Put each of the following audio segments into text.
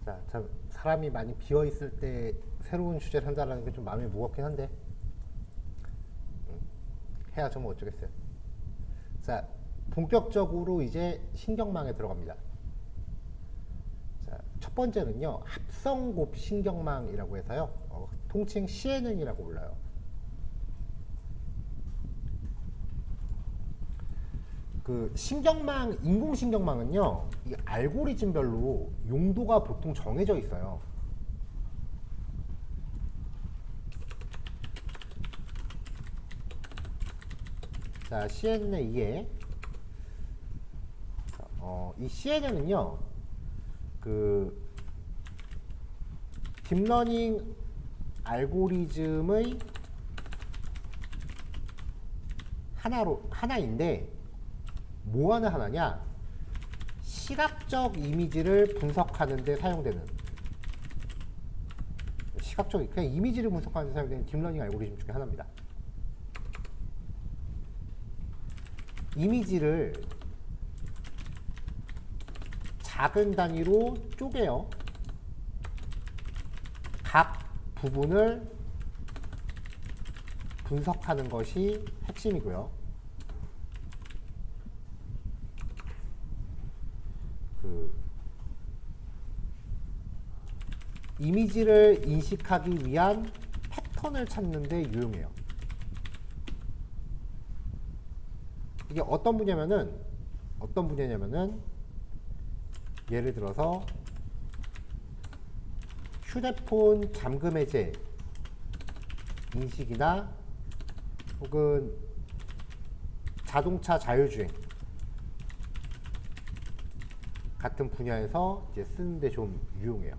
자, 참 사람이 많이 비어 있을 때 새로운 주제를 한다는 게 좀 마음이 무겁긴 한데 해야죠 뭐 어쩌겠어요. 자, 본격적으로 이제 신경망에 들어갑니다. 자, 첫 번째는요 합성곱 신경망이라고 해서요 통칭 CNN이라고 불러요. 그 신경망, 인공신경망은요 이 알고리즘별로 용도가 보통 정해져 있어요. 자, CNN의 2에 이 CNN은요 그 딥러닝 알고리즘의 하나인데 뭐 하는 하나냐? 시각적 이미지를 분석하는 데 사용되는 그냥 이미지를 분석하는 데 사용되는 딥러닝 알고리즘 중에 하나입니다. 이미지를 작은 단위로 쪼개요. 각 부분을 분석하는 것이 핵심이고요. 그 이미지를 인식하기 위한 패턴을 찾는 데 유용해요. 이게 어떤 분야냐면은 예를 들어서 휴대폰 잠금 해제 인식이나 혹은 자동차 자율주행 같은 분야에서 이제 쓰는데 좀 유용해요.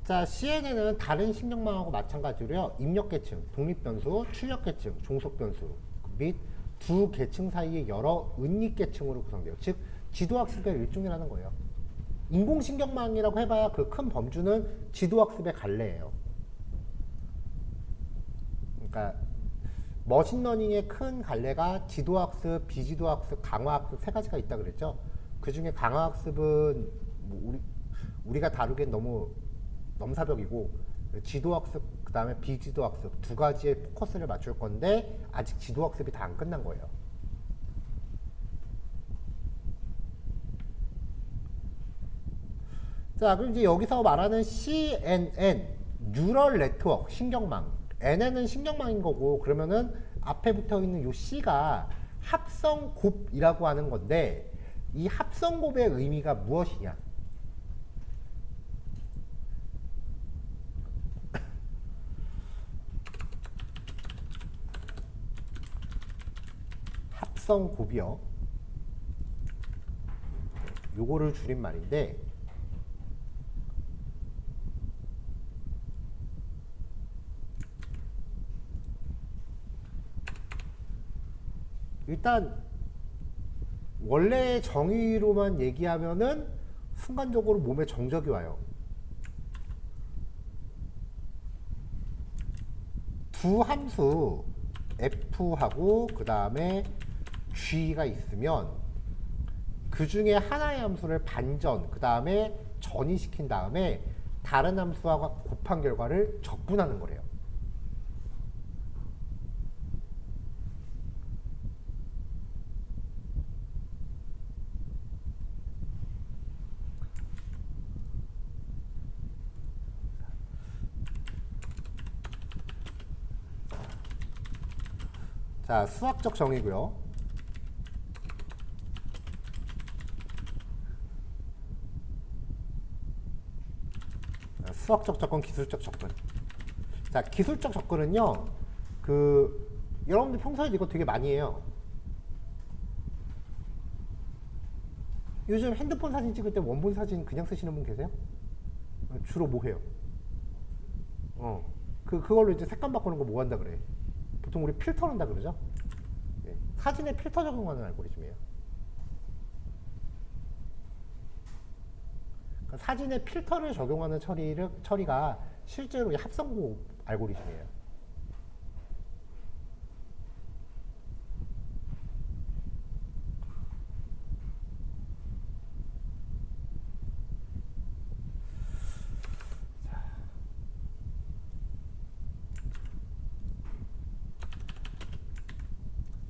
자, CNN은 다른 신경망하고 마찬가지로요. 입력계층, 독립변수, 출력계층, 종속변수 및 두 계층 사이의 여러 은닉계층으로 구성돼요. 즉, 지도학습의 일종이라는 거예요. 인공신경망이라고 해봐야 그 큰 범주는 지도학습의 갈래예요. 그러니까 머신러닝의 큰 갈래가 지도학습, 비지도학습, 강화학습 세 가지가 있다 그랬죠. 그 중에 강화학습은 뭐 우리가 다루기엔 너무 넘사벽이고 지도학습 그 다음에 비지도학습 두 가지에 포커스를 맞출 건데 아직 지도학습이 다 안 끝난 거예요. 자, 그럼 이제 여기서 말하는 CNN 뉴럴 네트워크 신경망 NN은 신경망인 거고 그러면은 앞에 붙어 있는 요 C가 합성곱이라고 하는 건데 이 합성곱의 의미가 무엇이냐? 합성곱이요. 요거를 줄임말인데 일단 원래의 정의로만 얘기하면은 순간적으로 몸에 정적이 와요. 두 함수 f하고 그 다음에 g가 있으면 그 중에 하나의 함수를 반전 그 다음에 전이시킨 다음에 다른 함수와 곱한 결과를 적분하는 거래요. 자, 수학적 정의고요. 수학적 접근, 기술적 접근. 자, 기술적 접근은요. 여러분들 평소에 이거 되게 많이 해요. 요즘 핸드폰 사진 찍을 때 원본 사진 그냥 쓰시는 분 계세요? 주로 뭐 해요? 그걸로 이제 색감 바꾸는 거 뭐 한다 그래? 보통 우리 필터 한다 그러죠? 네. 사진에 필터 적용하는 알고리즘이에요. 그러니까 사진에 필터를 적용하는 처리가 실제로 합성고 알고리즘이에요.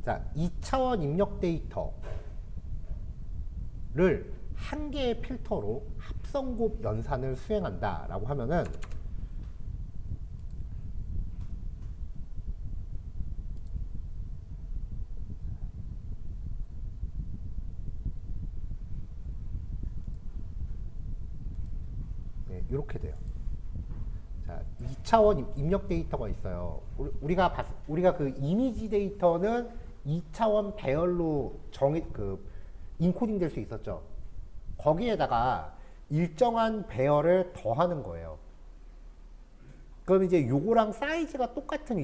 자, 2차원 입력 데이터를 한 개의 필터로 합성곱 연산을 수행한다라고 하면은 네, 이렇게 돼요. 자, 2차원 입력 데이터가 있어요. 우리가 그 이미지 데이터는 2차원 배열로 인코딩 될 수 있었죠. 거기에다가 일정한 배열을 더하는 거예요. 그럼 이제 요거랑 사이즈가 똑같은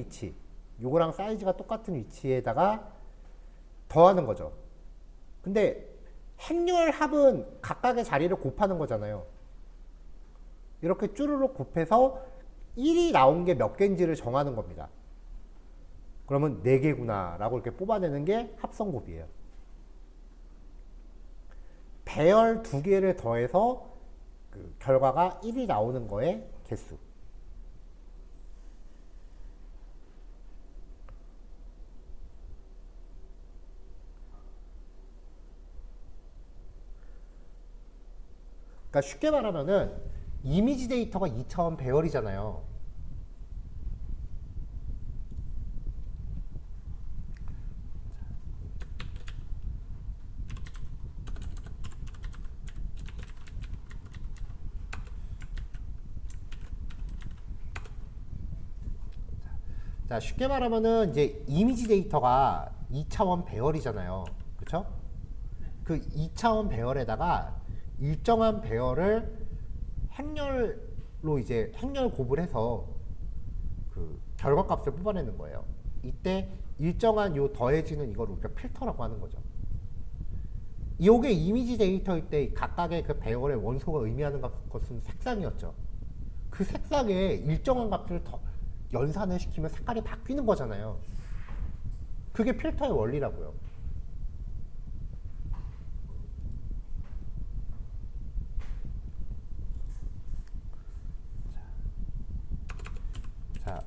위치에다가 더하는 거죠. 근데 행렬합은 각각의 자리를 곱하는 거잖아요. 이렇게 쭈루룩 곱해서 1이 나온 게 몇 개인지를 정하는 겁니다. 그러면 4개구나 라고 이렇게 뽑아내는 게 합성곱이에요. 배열 2개를 더해서 그 결과가 1이 나오는 거의 개수. 그러니까 쉽게 말하면은 이미지 데이터가 2차원 배열이잖아요. 자, 쉽게 말하면은 이제 이미지 데이터가 2차원 배열이잖아요. 그쵸? 그 2차원 배열에다가 일정한 배열을 행렬로 이제 행렬 곱을 해서 그 결과값을 뽑아내는 거예요. 이때 일정한 요 더해지는 이걸 우리가 필터라고 하는 거죠. 이게 이미지 데이터일 때 각각의 그 배열의 원소가 의미하는 것은 색상이었죠. 그 색상에 일정한 값을 더 연산을 시키면 색깔이 바뀌는 거잖아요. 그게 필터의 원리라고요. 자,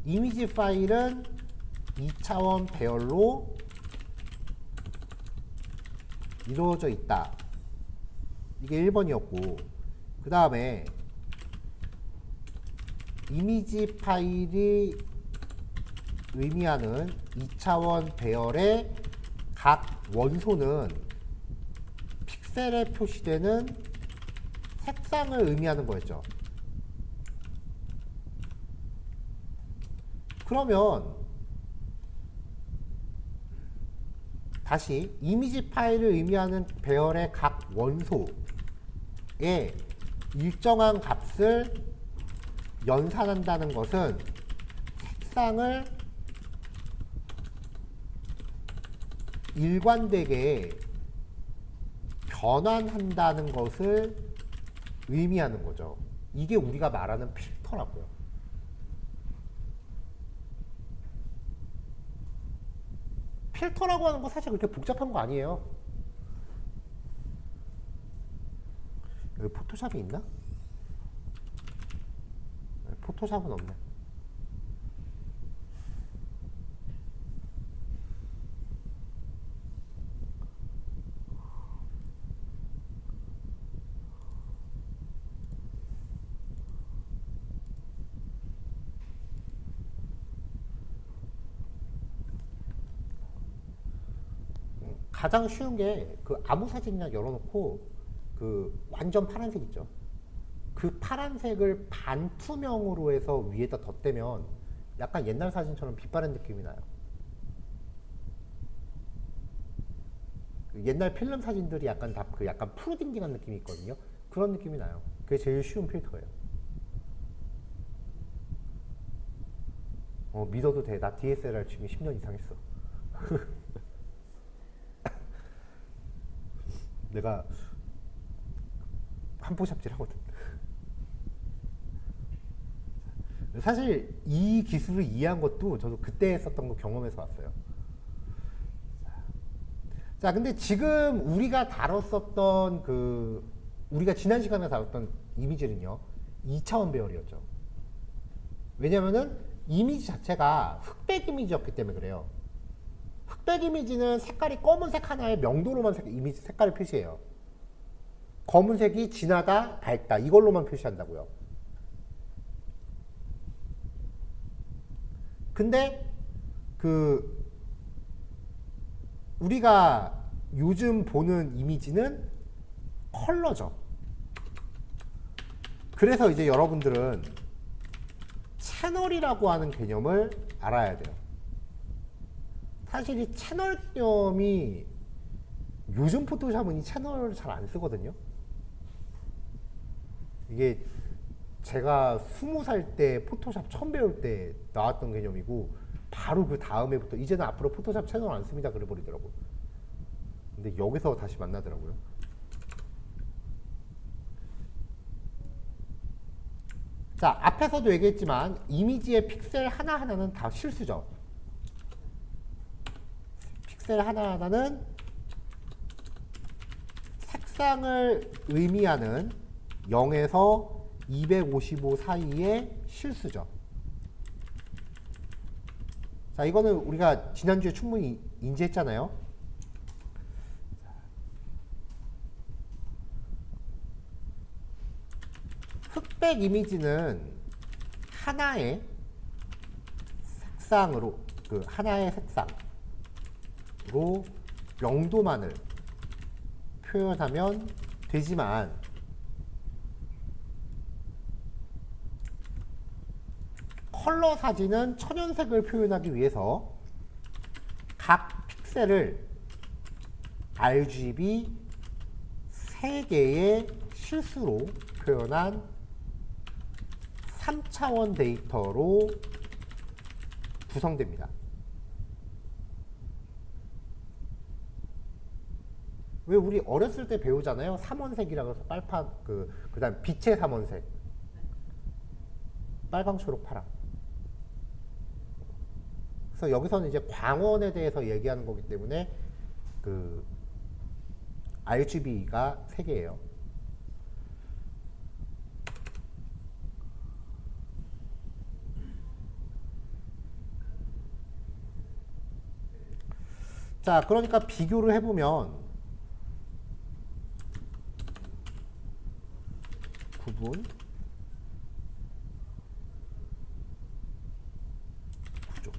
이미지 파일은 2차원 배열로 이루어져 있다. 이게 1번이었고, 그 다음에 이미지 파일이 의미하는 2차원 배열의 각 원소는 픽셀에 표시되는 색상을 의미하는 거였죠. 그러면 다시 이미지 파일을 의미하는 배열의 각 원소에 일정한 값을 연산한다는 것은 색상을 일관되게 변환한다는 것을 의미하는 거죠. 이게 우리가 말하는 필터라고요. 필터라고 하는 거 사실 그렇게 복잡한 거 아니에요. 여기 포토샵이 있나? 포토샵은 없네. 가장 쉬운 게 그 아무 사진 그냥 열어놓고 그 완전 파란색 있죠. 그 파란색을 반투명으로 해서 위에다 덧대면 약간 옛날 사진처럼 빛바랜 느낌이 나요. 그 옛날 필름 사진들이 약간 다 그 약간 푸르딩딩한 느낌이 있거든요. 그런 느낌이 나요. 그게 제일 쉬운 필터예요. 믿어도 돼. 나 DSLR 지금 10년 이상 했어. 내가 한포샵질 하거든. 사실 이 기술을 이해한 것도 저도 그때 썼던 거 경험해서 왔어요. 자, 근데 지금 우리가 다뤘었던 우리가 지난 시간에 다뤘던 이미지는요, 2차원 배열이었죠. 왜냐면은 이미지 자체가 흑백 이미지였기 때문에 그래요. 흑백 이미지는 색깔이 검은색 하나에 명도로만 이미지 색깔을 표시해요. 검은색이 진하다, 밝다 이걸로만 표시한다고요. 근데 우리가 요즘 보는 이미지는 컬러죠. 그래서 이제 여러분들은 채널이라고 하는 개념을 알아야 돼요. 사실 이 채널 개념이 요즘 포토샵은 이 채널을 잘 안 쓰거든요. 이게 제가 20살 때 포토샵 처음 배울 때 나왔던 개념이고 바로 그 다음에부터 이제는 앞으로 포토샵 채널 안 씁니다 그래 버리더라고. 근데 여기서 다시 만나더라고요. 자, 앞에서도 얘기했지만 이미지의 픽셀 하나하나는 다 실수죠. 픽셀 하나하나는 색상을 의미하는 0에서 255 사이의 실수죠. 자, 이거는 우리가 지난주에 충분히 인지했잖아요. 흑백 이미지는 하나의 색상으로 하나의 색상으로 명도만을 표현하면 되지만 컬러 사진은 천연색을 표현하기 위해서 각 픽셀을 RGB 3개의 실수로 표현한 3차원 데이터로 구성됩니다. 왜 우리 어렸을 때 배우잖아요. 삼원색이라고 해서 빨판 그다음 빛의 삼원색. 빨강, 초록, 파랑. 그래서 여기서는 이제 광원에 대해서 얘기하는 거기 때문에 RGB가 3개예요. 자, 그러니까 비교를 해보면 구분, 구조.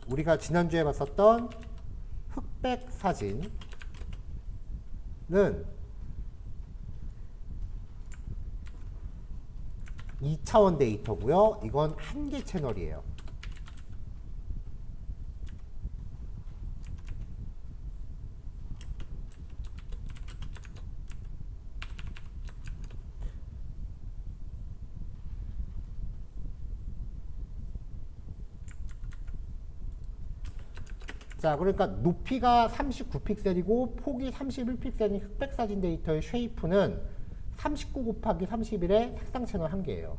우리가 지난주에 봤었던 흑백 사진은 2차원 데이터고요. 이건 한 개 채널이에요. 자, 그러니까 높이가 39픽셀이고 폭이 31픽셀인 흑백 사진 데이터의 쉐이프는 39 곱하기 31의 색상 채널 1개예요.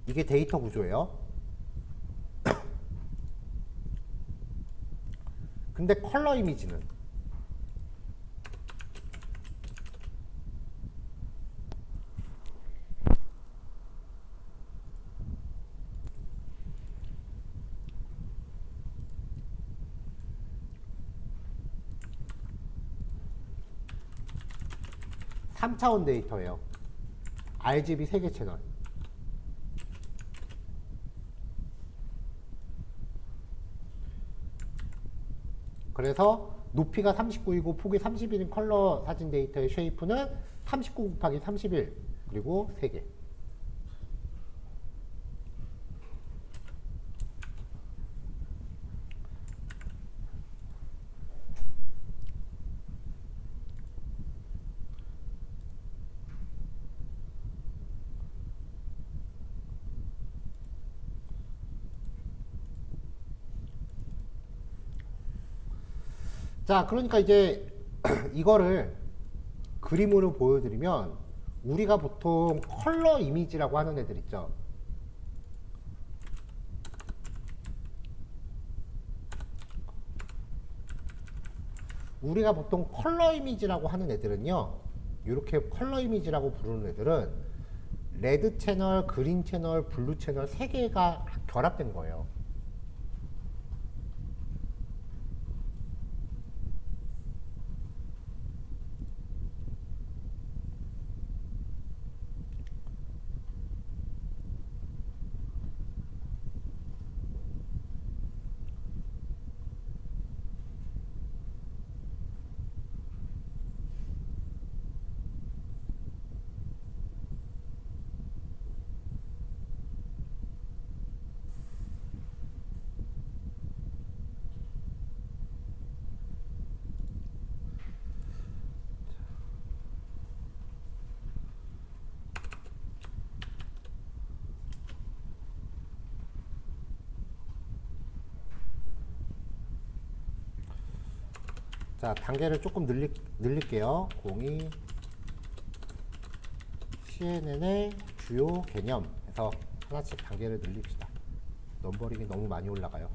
이게 데이터 구조예요. 근데 컬러 이미지는 (3차원) 데이터예요. RGB 3개 채널. 그래서 높이가 39이고 폭이 31인 컬러 사진 데이터의 쉐이프는 39 곱하기 31 그리고 3개. 자, 그러니까 이제 이거를 그림으로 보여드리면 우리가 보통 컬러 이미지라고 하는 애들 있죠. 우리가 보통 컬러 이미지라고 하는 애들은요, 이렇게 컬러 이미지라고 부르는 애들은 레드 채널, 그린 채널, 블루 채널 세 개가 결합된 거예요. 자, 단계를 조금 늘릴게요. 02 CNN의 주요 개념 해서 하나씩 단계를 늘립시다. 넘버링이 너무 많이 올라가요.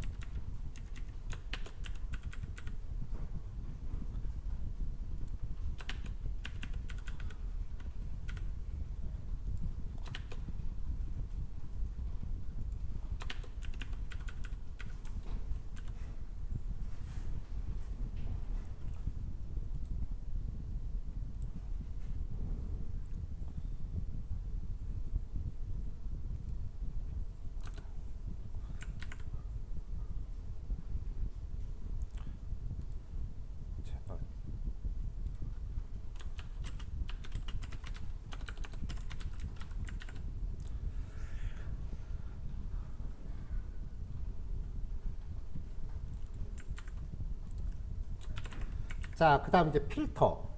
자, 그 다음 이제 필터.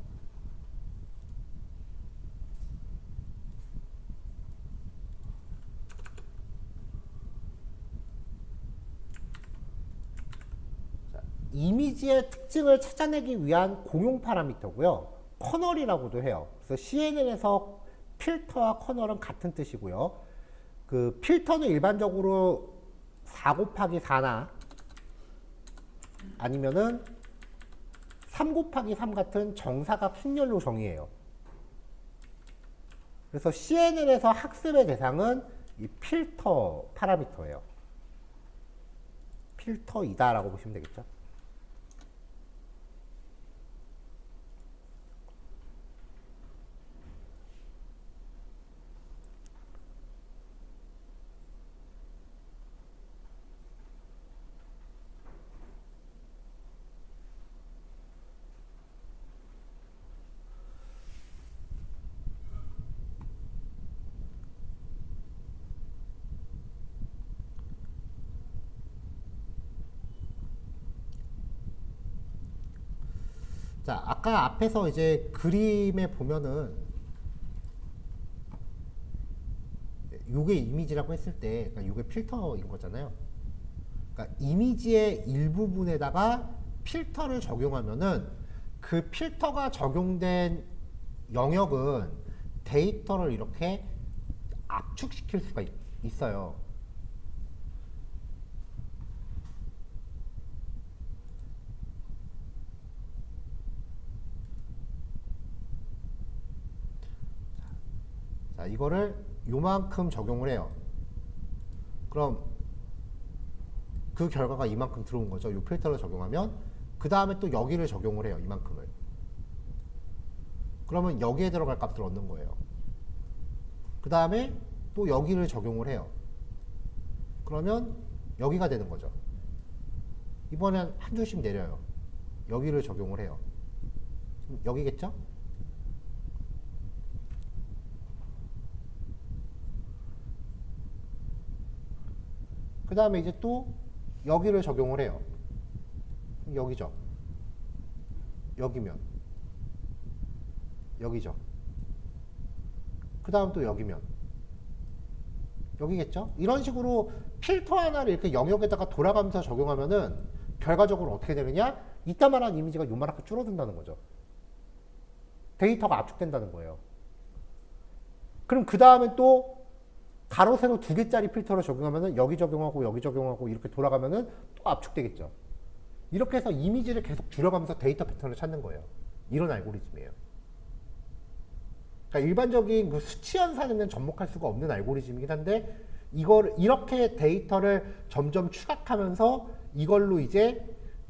자, 이미지의 특징을 찾아내기 위한 공용 파라미터고요. 커널이라고도 해요. 그래서 CNN에서 필터와 커널은 같은 뜻이고요. 그 필터는 일반적으로 4 곱하기 4나 아니면은 3 곱하기 3 같은 정사각 순열로 정의해요. 그래서 CNN에서 학습의 대상은 이 필터 파라미터예요. 필터이다라고 보시면 되겠죠. 자, 아까 앞에서 이제 그림에 보면은 요게 이미지라고 했을 때, 그러니까 요게 필터인 거잖아요. 그러니까 이미지의 일부분에다가 필터를 적용하면은 그 필터가 적용된 영역은 데이터를 이렇게 압축시킬 수가 있어요. 자, 이거를 요만큼 적용을 해요. 그럼 그 결과가 이만큼 들어온 거죠. 요 필터를 적용하면. 그 다음에 또 여기를 적용을 해요. 이만큼을. 그러면 여기에 들어갈 값을 얻는 거예요. 그 다음에 또 여기를 적용을 해요. 그러면 여기가 되는 거죠. 이번엔 한 줄씩 내려요. 여기를 적용을 해요. 여기겠죠? 그 다음에 이제 또 여기를 적용을 해요. 여기죠. 여기면. 여기죠. 그 다음 또 여기면. 여기겠죠? 이런 식으로 필터 하나를 이렇게 영역에다가 돌아가면서 적용하면은 결과적으로 어떻게 되느냐? 이따만한 이미지가 요만하게 줄어든다는 거죠. 데이터가 압축된다는 거예요. 그럼 그 다음에 또 가로 세로 2개짜리 필터를 적용하면은 여기 적용하고 여기 적용하고 이렇게 돌아가면은 또 압축되겠죠. 이렇게 해서 이미지를 계속 줄여가면서 데이터 패턴을 찾는 거예요. 이런 알고리즘이에요. 그러니까 일반적인 그 수치 연산에는 접목할 수가 없는 알고리즘이긴 한데 이걸 이렇게 데이터를 점점 추락하면서 이걸로 이제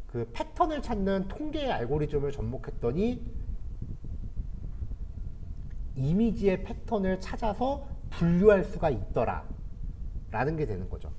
그 패턴을 찾는 통계의 알고리즘을 접목했더니 이미지의 패턴을 찾아서 분류할 수가 있더라 라는 게 되는 거죠.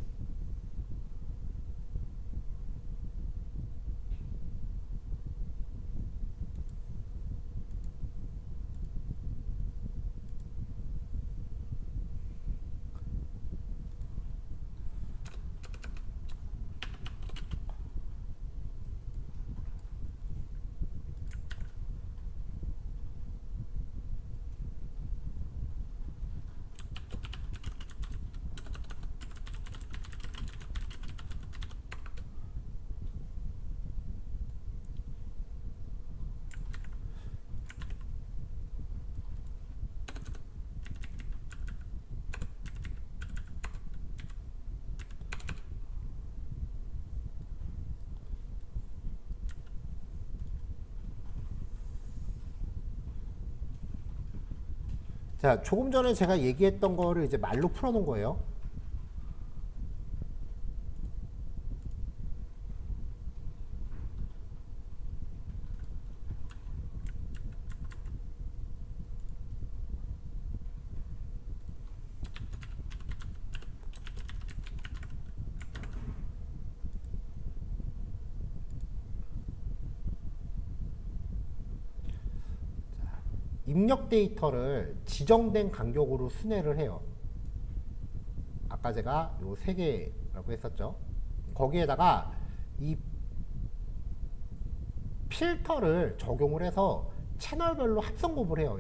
자, 조금 전에 제가 얘기했던 거를 이제 말로 풀어놓은 거예요. 입력 데이터를 지정된 간격으로 순회를 해요. 아까 제가 요 3개라고 했었죠. 거기에다가 이 필터를 적용을 해서 채널별로 합성 곱을 해요.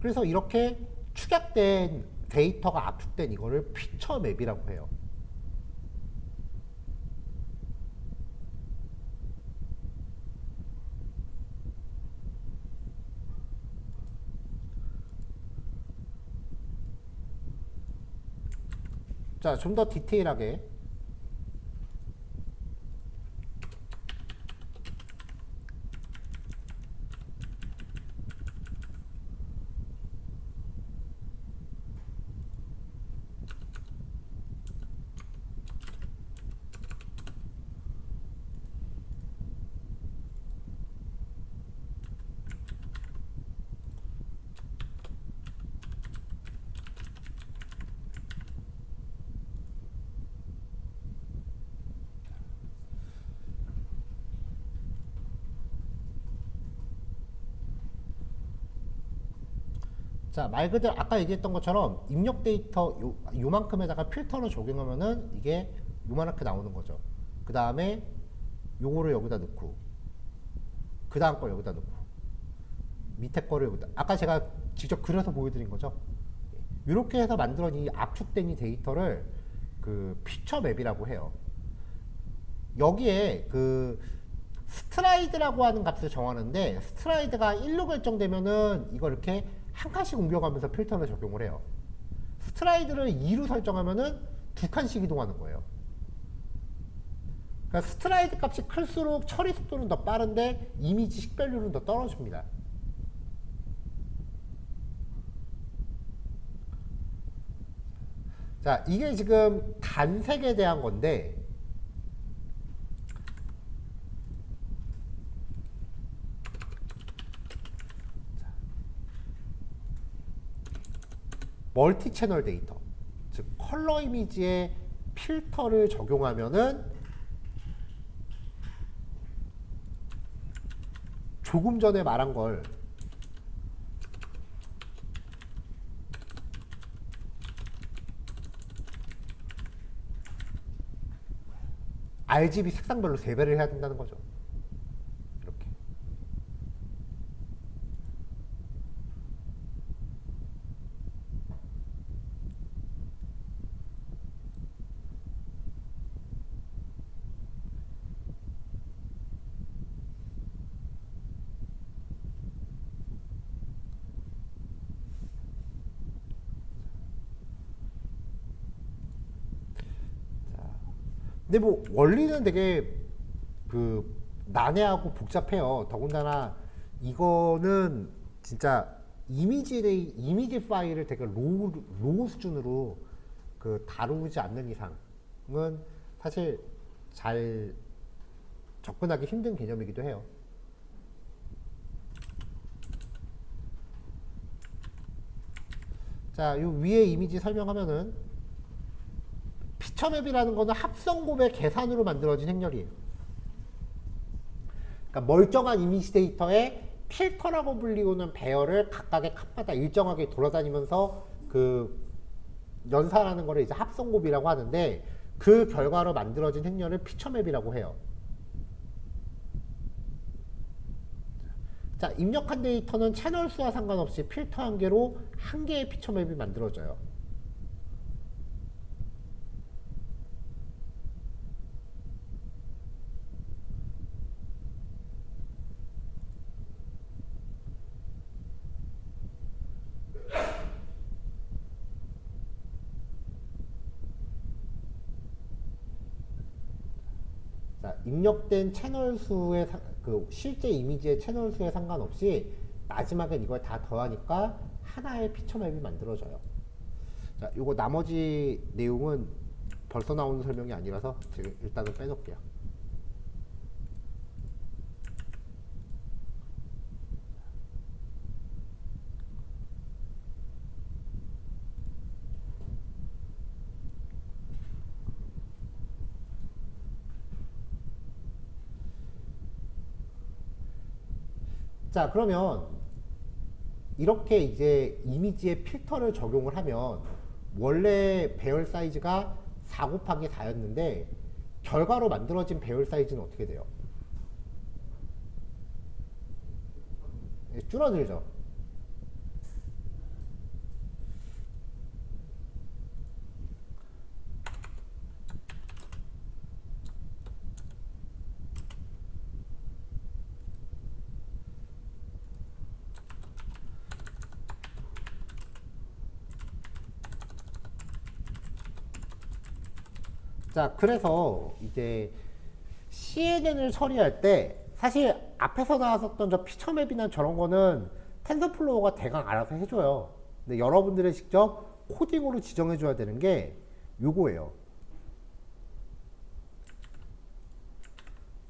그래서 이렇게 축약된 데이터가 압축된 이거를 피처 맵이라고 해요. 자, 좀 더 디테일하게 자, 말 그대로 아까 얘기했던 것처럼 입력 데이터 요만큼에다가 필터를 적용하면은 이게 요만하게 나오는 거죠. 그 다음에 요거를 여기다 넣고 그 다음 걸 여기다 넣고 밑에 거를 여기다 아까 제가 직접 그려서 보여드린 거죠. 이렇게 해서 만들어진 이 압축된 이 데이터를 그 피처 맵이라고 해요. 여기에 그 스트라이드라고 하는 값을 정하는데 스트라이드가 1로 결정되면은 이걸 이렇게 한 칸씩 옮겨가면서 필터를 적용을 해요. 스트라이드를 2로 설정하면은 2칸씩 이동하는 거예요. 그러니까 스트라이드 값이 클수록 처리 속도는 더 빠른데 이미지 식별률은 더 떨어집니다. 자, 이게 지금 단색에 대한 건데 멀티 채널 데이터, 즉 컬러 이미지에 필터를 적용하면은 조금 전에 말한 걸 RGB 색상별로 재배를 해야 된다는 거죠. 이렇게. 근데 뭐 원리는 되게 그 난해하고 복잡해요. 더군다나 이거는 진짜 이미지 파일을 되게 로우 수준으로 그 다루지 않는 이상은 사실 잘 접근하기 힘든 개념이기도 해요. 자, 요 위에 이미지 설명하면은 피처맵이라는 거는 합성곱의 계산으로 만들어진 행렬이에요. 그러니까 멀쩡한 이미지 데이터에 필터라고 불리우는 배열을 각각의 칸마다 일정하게 돌아다니면서 그 연산하는 거를 이제 합성곱이라고 하는데 그 결과로 만들어진 행렬을 피처맵이라고 해요. 자, 입력한 데이터는 채널 수와 상관없이 필터 한 개로 한 개의 피처맵이 만들어져요. 자, 입력된 채널 수의 그 실제 이미지의 채널 수에 상관없이 마지막엔 이걸 다 더하니까 하나의 피처맵이 만들어져요. 자, 요거 나머지 내용은 벌써 나오는 설명이 아니라서 제가 일단은 빼놓을게요. 자, 그러면 이렇게 이제 이미지에 필터를 적용을 하면 원래 배열 사이즈가 4 곱하기 4였는데 결과로 만들어진 배열 사이즈는 어떻게 돼요? 줄어들죠. 자, 그래서 이제 CNN을 처리할 때 사실 앞에서 나왔었던 저 피처맵이나 저런 거는 텐서플로우가 대강 알아서 해줘요. 근데 여러분들이 직접 코딩으로 지정해줘야 되는 게 요거예요.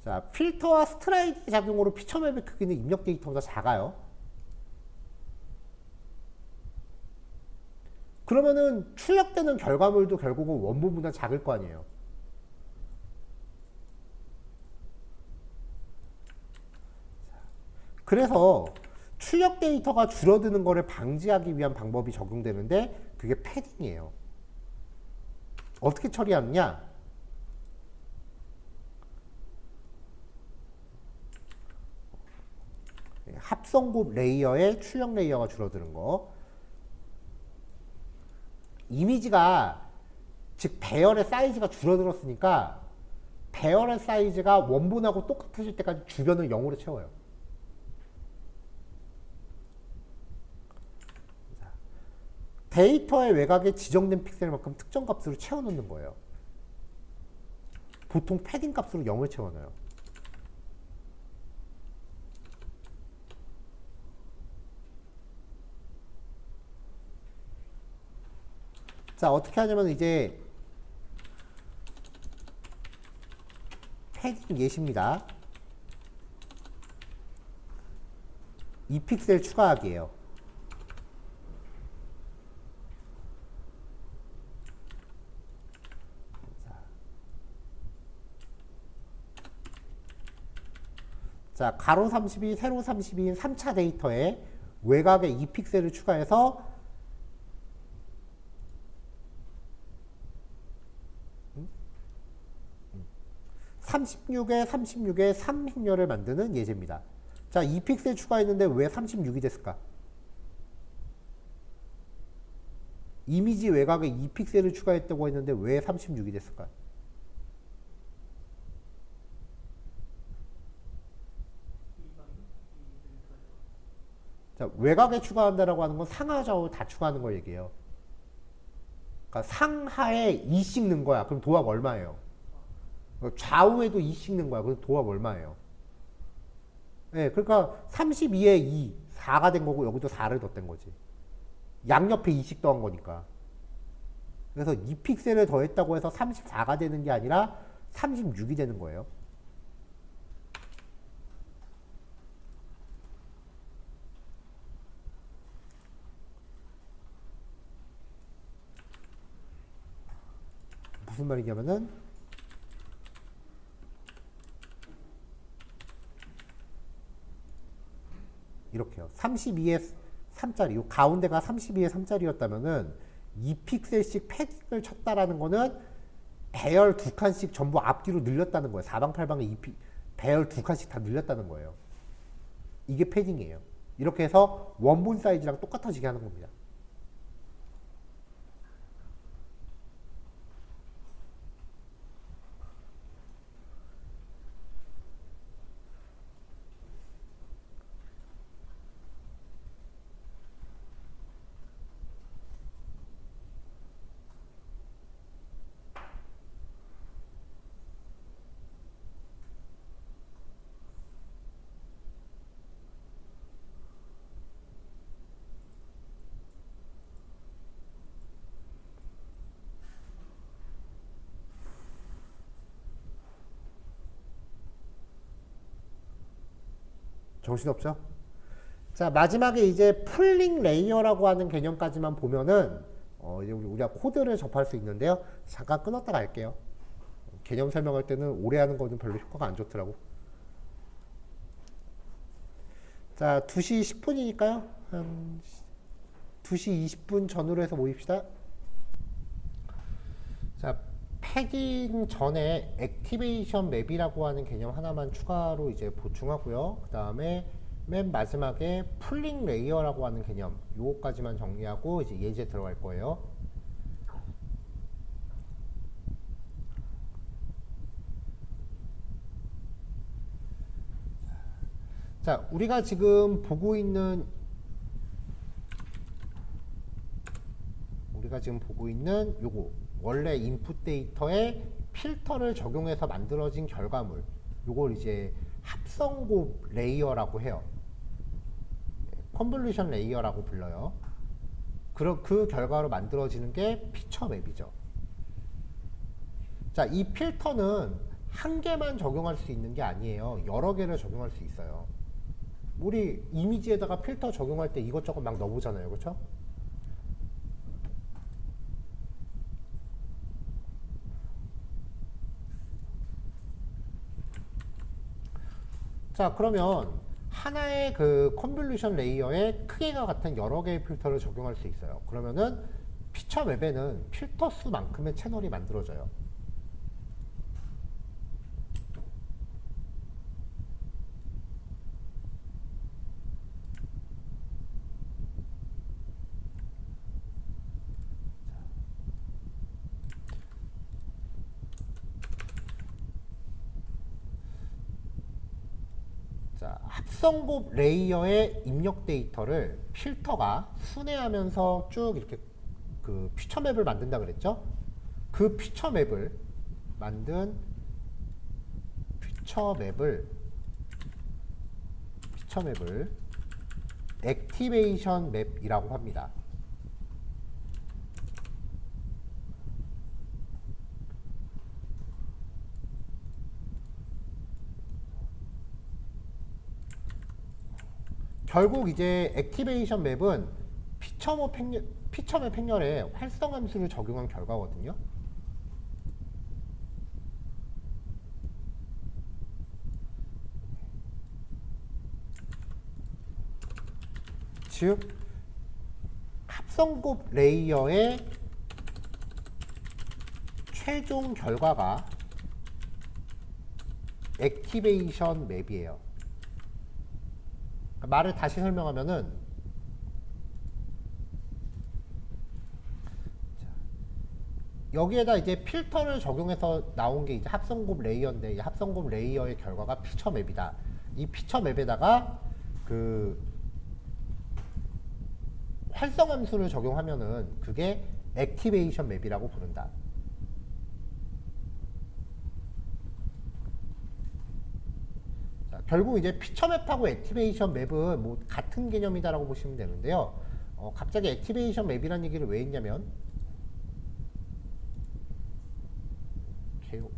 자, 필터와 스트라이드 작용으로 피처맵의 크기는 입력 데이터보다 작아요. 그러면은 출력되는 결과물도 결국은 원본보다 작을 거 아니에요. 그래서 출력 데이터가 줄어드는 것을 방지하기 위한 방법이 적용되는데 그게 패딩이에요. 어떻게 처리하느냐? 합성곱 레이어의 출력 레이어가 줄어드는 거. 이미지가 즉 배열의 사이즈가 줄어들었으니까 배열의 사이즈가 원본하고 똑같아질 때까지 주변을 0으로 채워요. 데이터의 외곽에 지정된 픽셀만큼 특정 값으로 채워놓는 거예요. 보통 패딩 값으로 0을 채워넣어요. 자, 어떻게 하냐면 이제 패딩 예시입니다. 2픽셀 추가하기예요. 자, 가로 32, 세로 32인 3차 데이터에 외곽에 2픽셀을 추가해서 36에 36에 3행렬을 만드는 예제입니다. 자, 2픽셀 추가했는데 왜 36이 됐을까? 이미지 외곽에 2픽셀을 추가했다고 했는데 왜 36이 됐을까? 자, 외곽에 추가한다라고 하는 건 상하 좌우 다 추가하는 걸 얘기해요. 그러니까 상하에 2씩 넣은 거야. 그럼 도합 얼마예요? 좌우에도 2 씩는 거야. 그래서 도합 얼마예요? 네, 그러니까 32에 2, 4가 된 거고 여기도 4를 덧댄 거지. 양옆에 2씩 더한 거니까. 그래서 2픽셀을 더했다고 해서 34가 되는 게 아니라 36이 되는 거예요. 무슨 말이냐면은 이렇게요. 32에 3짜리, 요 가운데가 32에 3짜리였다면은 2픽셀씩 패딩을 쳤다라는 거는 배열 2칸씩 전부 앞뒤로 늘렸다는 거예요. 사방팔방에 배열 2칸씩 다 늘렸다는 거예요. 이게 패딩이에요. 이렇게 해서 원본 사이즈랑 똑같아지게 하는 겁니다. 정신없죠? 자, 마지막에 이제 풀링 레이어라고 하는 개념까지만 보면은 이제 우리가 코드를 접할 수 있는데요. 잠깐 끊었다 갈게요. 개념 설명할 때는 오래 하는 거는 별로 효과가 안 좋더라고. 자, 2시 10분이니까요. 한 2시 20분 전후로 해서 모입시다. 자, 패딩 전에 액티베이션 맵이라고 하는 개념 하나만 추가로 이제 보충하고요. 그 다음에 맨 마지막에 풀링 레이어라고 하는 개념, 요거까지만 정리하고 이제 예제 들어갈 거예요. 자, 우리가 지금 보고 있는 요거 원래 인풋 데이터에 필터를 적용해서 만들어진 결과물, 요걸 이제 합성곱 레이어라고 해요. 컨볼루션 레이어라고 불러요. 그 결과로 만들어지는 게 피처 맵이죠. 자, 이 필터는 한 개만 적용할 수 있는 게 아니에요. 여러 개를 적용할 수 있어요. 우리 이미지에다가 필터 적용할 때 이것저것 막 넣어보잖아요. 그렇죠? 자, 그러면 하나의 그 컨볼루션 레이어에 크기가 같은 여러 개의 필터를 적용할 수 있어요. 그러면은 피처 맵에는 필터 수만큼의 채널이 만들어져요. 자, 합성곱 레이어의 입력 데이터를 필터가 순회하면서 쭉 이렇게 그 피처 맵을 만든다 그랬죠? 그 피처 맵을 만든 피처 맵을 액티베이션 맵이라고 합니다. 결국 이제 액티베이션 맵은 피처맵 행렬에 활성 함수를 적용한 결과거든요. 즉 합성곱 레이어의 최종 결과가 액티베이션 맵이에요. 말을 다시 설명하면은 여기에다 이제 필터를 적용해서 나온 게 이제 합성곱 레이어인데, 이 합성곱 레이어의 결과가 피처 맵이다. 이 피처 맵에다가 그 활성 함수를 적용하면은 그게 액티베이션 맵이라고 부른다. 결국 이제 피처 맵하고 액티베이션 맵은 뭐 같은 개념이다라고 보시면 되는데요. 갑자기 액티베이션 맵이라는 얘기를 왜 했냐면 개요.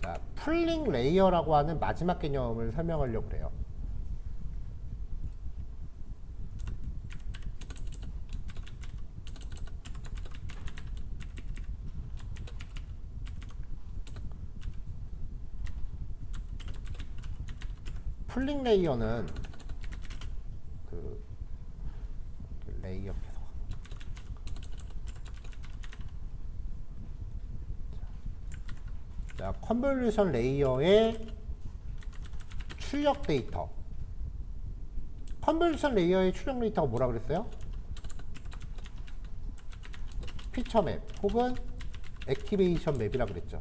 자, 풀링 레이어라고 하는 마지막 개념을 설명하려고 그래요. 풀링 레이어는 그 레이어 계속 자, 컨볼루션 레이어의 출력 데이터. 컨볼루션 레이어의 출력 데이터가 뭐라 그랬어요? 피처 맵 혹은 액티베이션 맵이라 그랬죠.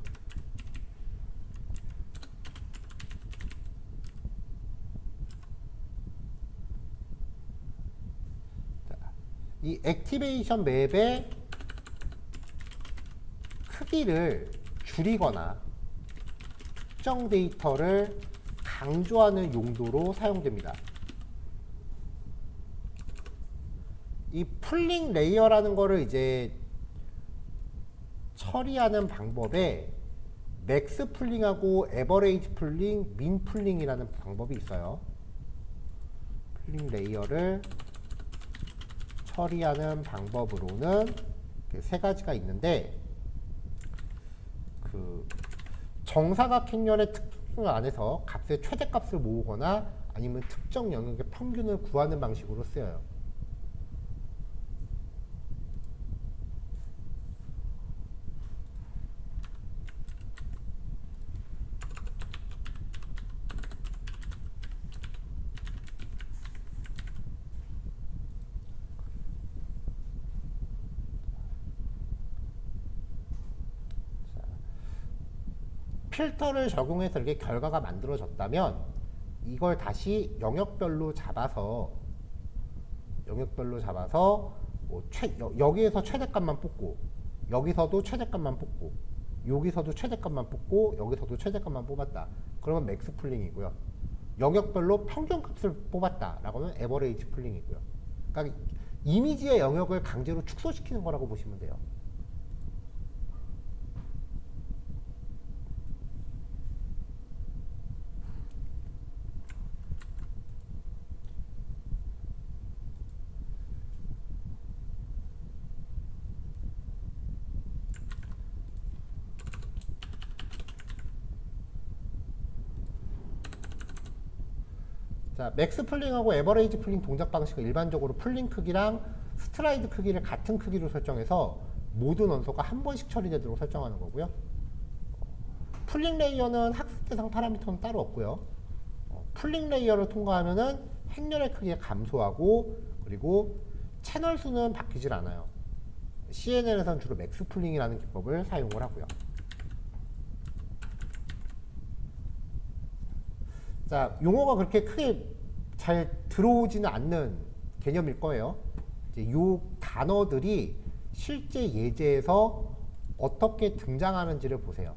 이 액티베이션 맵의 크기를 줄이거나 특정 데이터를 강조하는 용도로 사용됩니다. 이 풀링 레이어라는 거를 이제 처리하는 방법에 맥스 풀링하고 에버레이지 풀링, 민 풀링이라는 방법이 있어요. 풀링 레이어를 처리하는 방법으로는 세 가지가 있는데, 그 정사각형렬의 특징 안에서 값의 최대값을 모으거나 아니면 특정 영역의 평균을 구하는 방식으로 쓰여요. 필터를 적용해서 이렇게 결과가 만들어졌다면 이걸 다시 영역별로 잡아서 뭐 여기에서 최대값만 뽑고, 여기서도 최대값만 뽑고, 여기서도 최대값만 뽑고, 여기서도 최대값만 뽑았다. 그러면 맥스 풀링이고요. 영역별로 평균값을 뽑았다라고 하면 에버레이지 풀링이고요. 그러니까 이미지의 영역을 강제로 축소시키는 거라고 보시면 돼요. 자, 맥스 풀링하고 에버레이지 풀링 동작 방식은 일반적으로 풀링 크기랑 스트라이드 크기를 같은 크기로 설정해서 모든 원소가 한 번씩 처리되도록 설정하는 거고요. 풀링 레이어는 학습 대상 파라미터는 따로 없고요. 풀링 레이어를 통과하면은 행렬의 크기가 감소하고, 그리고 채널 수는 바뀌질 않아요. CNN에서는 주로 맥스 풀링이라는 기법을 사용을 하고요. 자, 용어가 그렇게 크게 잘 들어오지는 않는 개념일 거예요. 이제 이 단어들이 실제 예제에서 어떻게 등장하는지를 보세요.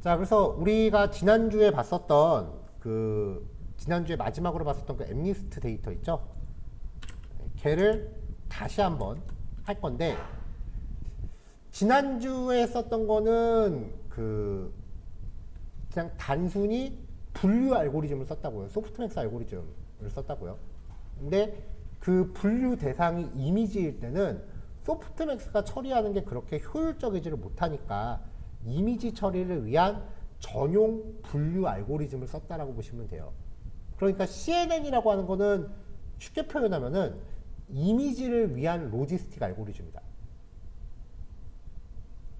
자, 그래서 우리가 지난주에 마지막으로 봤었던 그 엠리스트 데이터 있죠? 걔를 다시 한번 할 건데, 지난주에 썼던 거는 그냥 단순히 분류 알고리즘을 썼다고요. 소프트맥스 알고리즘을 썼다고요. 근데 그 분류 대상이 이미지일 때는 소프트맥스가 처리하는 게 그렇게 효율적이지를 못하니까 이미지 처리를 위한 전용 분류 알고리즘을 썼다라고 보시면 돼요. 그러니까 CNN이라고 하는 거는 쉽게 표현하면은 이미지를 위한 로지스틱 알고리즘이다.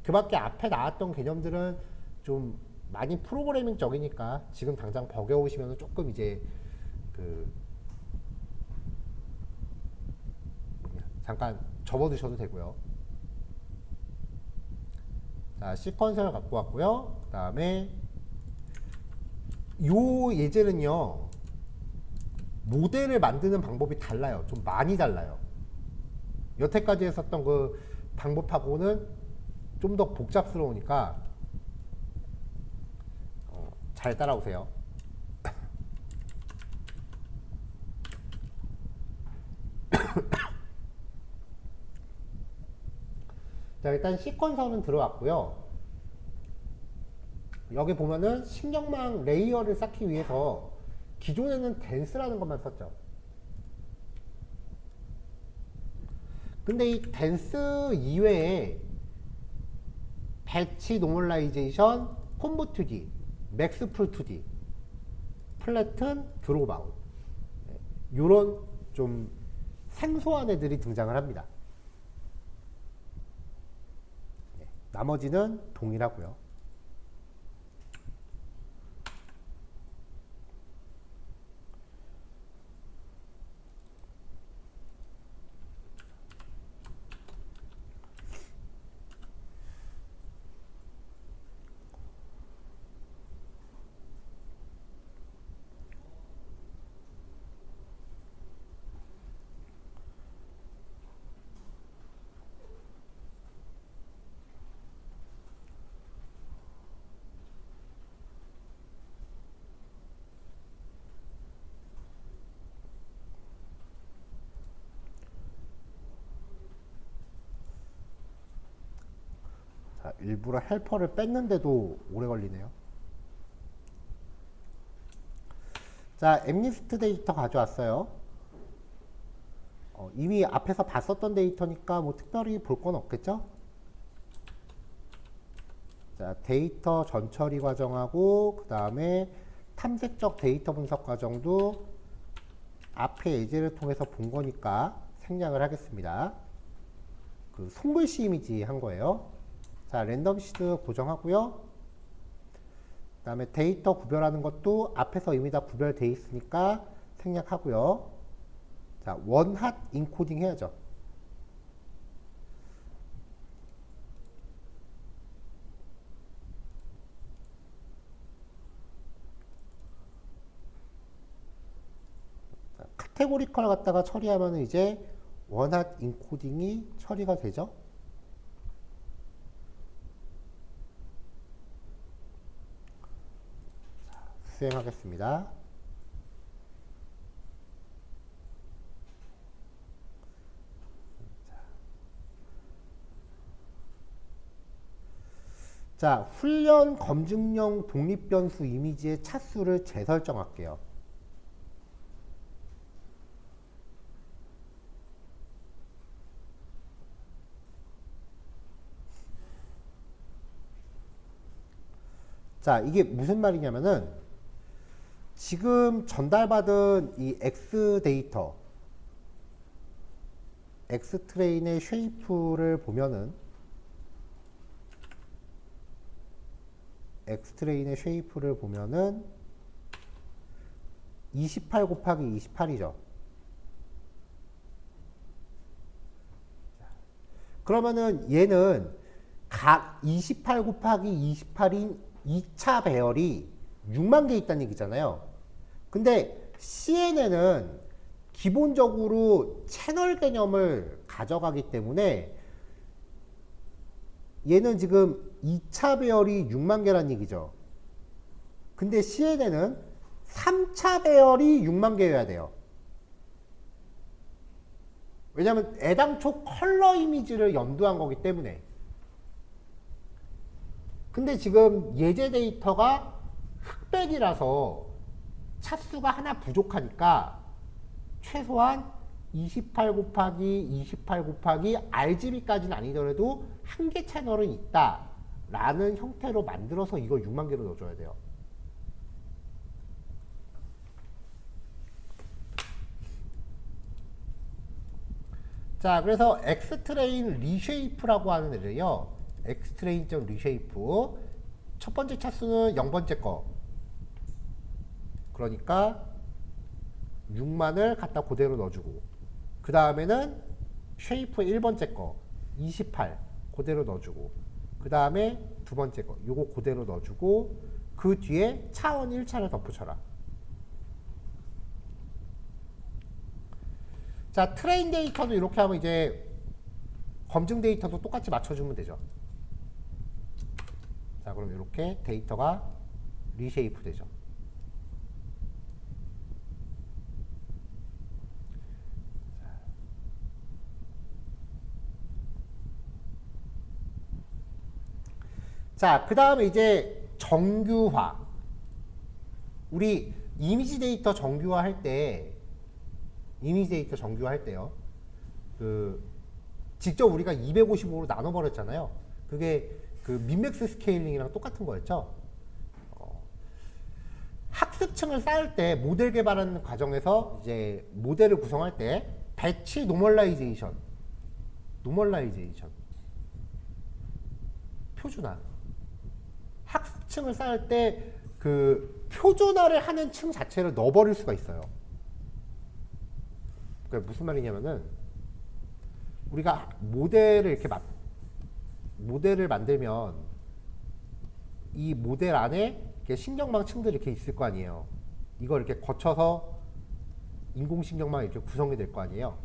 그 밖에 앞에 나왔던 개념들은 좀 많이 프로그래밍적이니까 지금 당장 버겨오시면 조금 이제 그 잠깐 접어두셔도 되고요. 자, 시퀀서를 갖고 왔고요. 그 다음에 요 예제는요, 모델을 만드는 방법이 달라요. 좀 많이 달라요. 여태까지 했었던 그 방법하고는 좀 더 복잡스러우니까 잘 따라오세요. 자, 일단 시퀀서는 들어왔고요. 여기 보면은 신경망 레이어를 쌓기 위해서 기존에는 댄스라는 것만 썼죠. 근데 이 댄스 이외에 배치 노멀라이제이션, 콤보 2D, 맥스풀 2D, 플래튼, 드롭 아웃, 요런 좀 생소한 애들이 등장을 합니다. 나머지는 동일하고요. 자, 일부러 헬퍼를 뺐는데도 오래 걸리네요. 자, 엠리스트 데이터 가져왔어요. 이미 앞에서 봤었던 데이터니까 뭐 특별히 볼 건 없겠죠? 자, 데이터 전처리 과정하고 그 다음에 탐색적 데이터 분석 과정도 앞에 예제를 통해서 본 거니까 생략을 하겠습니다. 그 손글씨 이미지 한 거예요. 자, 랜덤 시드 고정하고요. 그 다음에 데이터 구별하는 것도 앞에서 이미 다 구별되어 있으니까 생략하고요. 자, 원핫 인코딩 해야죠. 카테고리컬 갖다가 처리하면 이제 원핫 인코딩이 처리가 되죠. 자, 수행하겠습니다. 자, 훈련 검증용 독립변수 이미지의 차수를 재설정할게요. 자, 이게 무슨 말이냐면은 지금 전달받은 이 X 데이터, X 트레인의 쉐이프를 보면은 X 트레인의 쉐이프를 보면은 28 곱하기 28이죠. 그러면은 얘는 각 28 곱하기 28인 2차 배열이 6만 개 있다는 얘기잖아요. 근데 CNN은 기본적으로 채널 개념을 가져가기 때문에 얘는 지금 2차 배열이 6만 개란 얘기죠. 근데 CNN은 3차 배열이 6만 개여야 돼요. 왜냐하면 애당초 컬러 이미지를 연두한 거기 때문에. 근데 지금 예제 데이터가 흑백이라서 차수가 하나 부족하니까 최소한 28 곱하기 28 곱하기 RGB까지는 아니더라도 한 개 채널은 있다 라는 형태로 만들어서 이걸 6만 개로 넣어줘야 돼요. 자, 그래서 엑스트레인 리쉐이프라고 하는 애를요, 엑스트레인.리쉐이프 첫 번째 차수는 0번째 거. 그러니까 6만을 갖다 그대로 넣어주고, 그 다음에는 쉐이프 1번째 거 28 그대로 넣어주고, 그 다음에 두 번째 거 요거 그대로 넣어주고, 그 뒤에 차원 1차를 덧붙여라. 자, 트레인 데이터도 이렇게 하면 이제 검증 데이터도 똑같이 맞춰주면 되죠. 자, 그럼 이렇게 데이터가 리쉐이프 되죠. 자, 그 다음에 이제 정규화. 우리 이미지 데이터 정규화 할 때, 요 직접 우리가 255로 나눠버렸잖아요. 그게 그 민맥스 스케일링이랑 똑같은 거였죠. 학습층을 쌓을 때, 모델 개발하는 과정에서 이제 모델을 구성할 때 배치 노멀라이제이션, 표준화. 학습층을 쌓을 때 그 표준화를 하는 층 자체를 넣어버릴 수가 있어요. 그러니까 무슨 말이냐면은, 우리가 모델을 만들면 이 모델 안에 이렇게 신경망 층들이 이렇게 있을 거 아니에요. 이걸 이렇게 거쳐서 인공신경망이 이렇게 구성이 될 거 아니에요.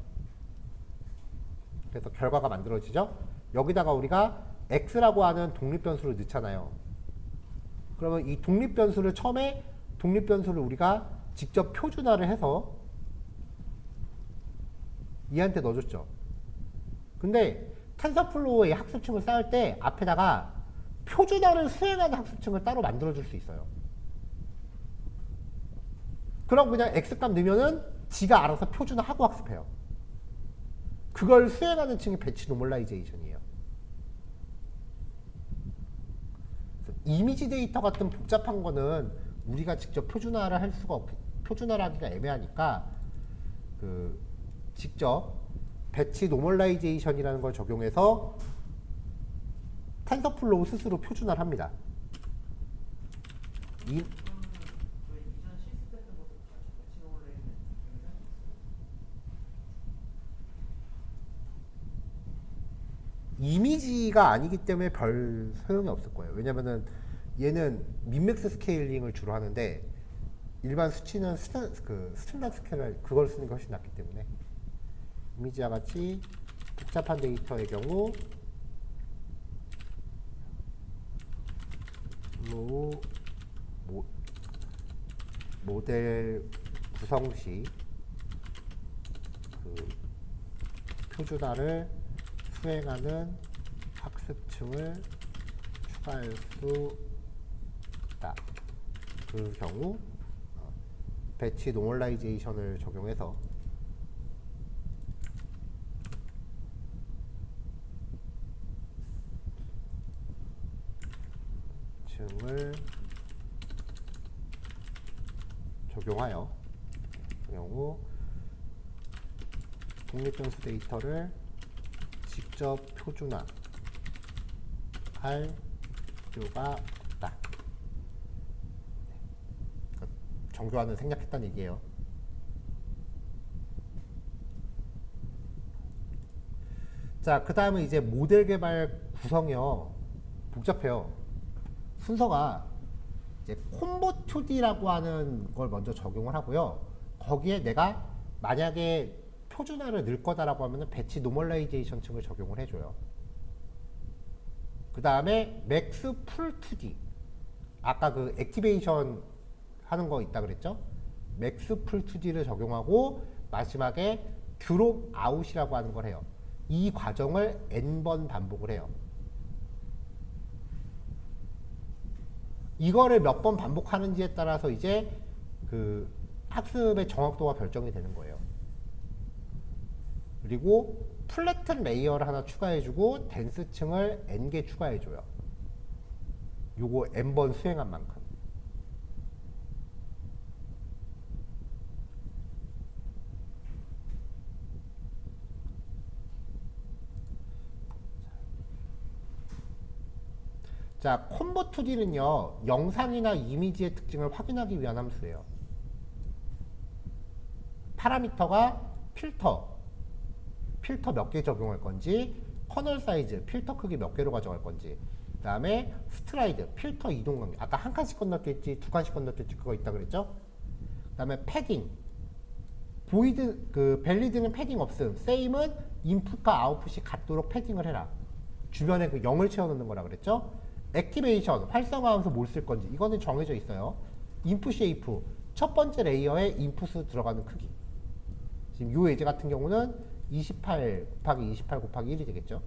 그래서 결과가 만들어지죠. 여기다가 우리가 x라고 하는 독립변수를 넣잖아요. 그러면 이 독립변수를 처음에 우리가 직접 표준화를 해서 얘한테 넣어줬죠. 근데 텐서플로우의 학습층을 쌓을 때 앞에다가 표준화를 수행하는 학습층을 따로 만들어줄 수 있어요. 그럼 그냥 x값 넣으면은 지가 알아서 표준화하고 학습해요. 그걸 수행하는 층이 배치 노멀라이제이션이에요. 이미지 데이터 같은 복잡한 거는 우리가 직접 표준화를 할 수가 표준화를 하기가 애매하니까 직접 배치 노멀라이제이션이라는 걸 적용해서 텐서플로우 스스로 표준화를 합니다. 이미지가 아니기 때문에 별 소용이 없을 거예요. 왜냐면은 얘는 민맥스 스케일링을 주로 하는데, 일반 수치는 스탠다드 스케일을 그걸 쓰는 게 훨씬 낫기 때문에, 이미지와 같이 복잡한 데이터의 경우 모델 구성 시 그 표준화를 수행하는 학습층을 추가할 수 있다. 그 경우 배치 노멀라이제이션을 적용해서 층을 적용하여 그 경우 독립변수 데이터를 직접 표준화 할 필요가 없다. 정교화는 생략했다는 얘기예요. 자, 그 다음에 이제 모델 개발 구성이요. 복잡해요. 순서가 이제 콤보2D라고 하는 걸 먼저 적용을 하고요. 거기에 내가 만약에 표준화를 넣을 거다라고 하면은 배치 노멀라이제이션 층을 적용을 해줘요. 그 다음에 맥스 풀2D. 아까 그 액티베이션 하는 거 있다 그랬죠? 맥스 풀2D를 적용하고 마지막에 드롭 아웃이라고 하는 걸 해요. 이 과정을 n번 반복을 해요. 이거를 몇 번 반복하는지에 따라서 이제 그 학습의 정확도가 결정이 되는 거예요. 그리고 플래튼 레이어를 하나 추가해주고 덴스층을 n개 추가해줘요. 요거 n번 수행한 만큼. 자, 콤보2D는요, 영상이나 이미지의 특징을 확인하기 위한 함수예요. 파라미터가 필터 몇 개 적용할 건지, 커널 사이즈, 필터 크기 몇 개로 가져갈 건지, 그 다음에 스트라이드, 필터 이동 간격, 아까 한 칸씩 건넜겠지, 두 칸씩 건넜겠지, 그거 있다 그랬죠? 그 다음에 패딩, 밸리드는 패딩 없음, 세임은 인풋과 아웃풋이 같도록 패딩을 해라. 주변에 그 0을 채워넣는 거라 그랬죠? 액티베이션, 활성화하면서 뭘 쓸 건지, 이거는 정해져 있어요. 인풋 쉐이프, 첫 번째 레이어에 인풋으로 들어가는 크기. 지금 요 예제 같은 경우는 28 곱하기 28 곱하기 1이 되겠죠.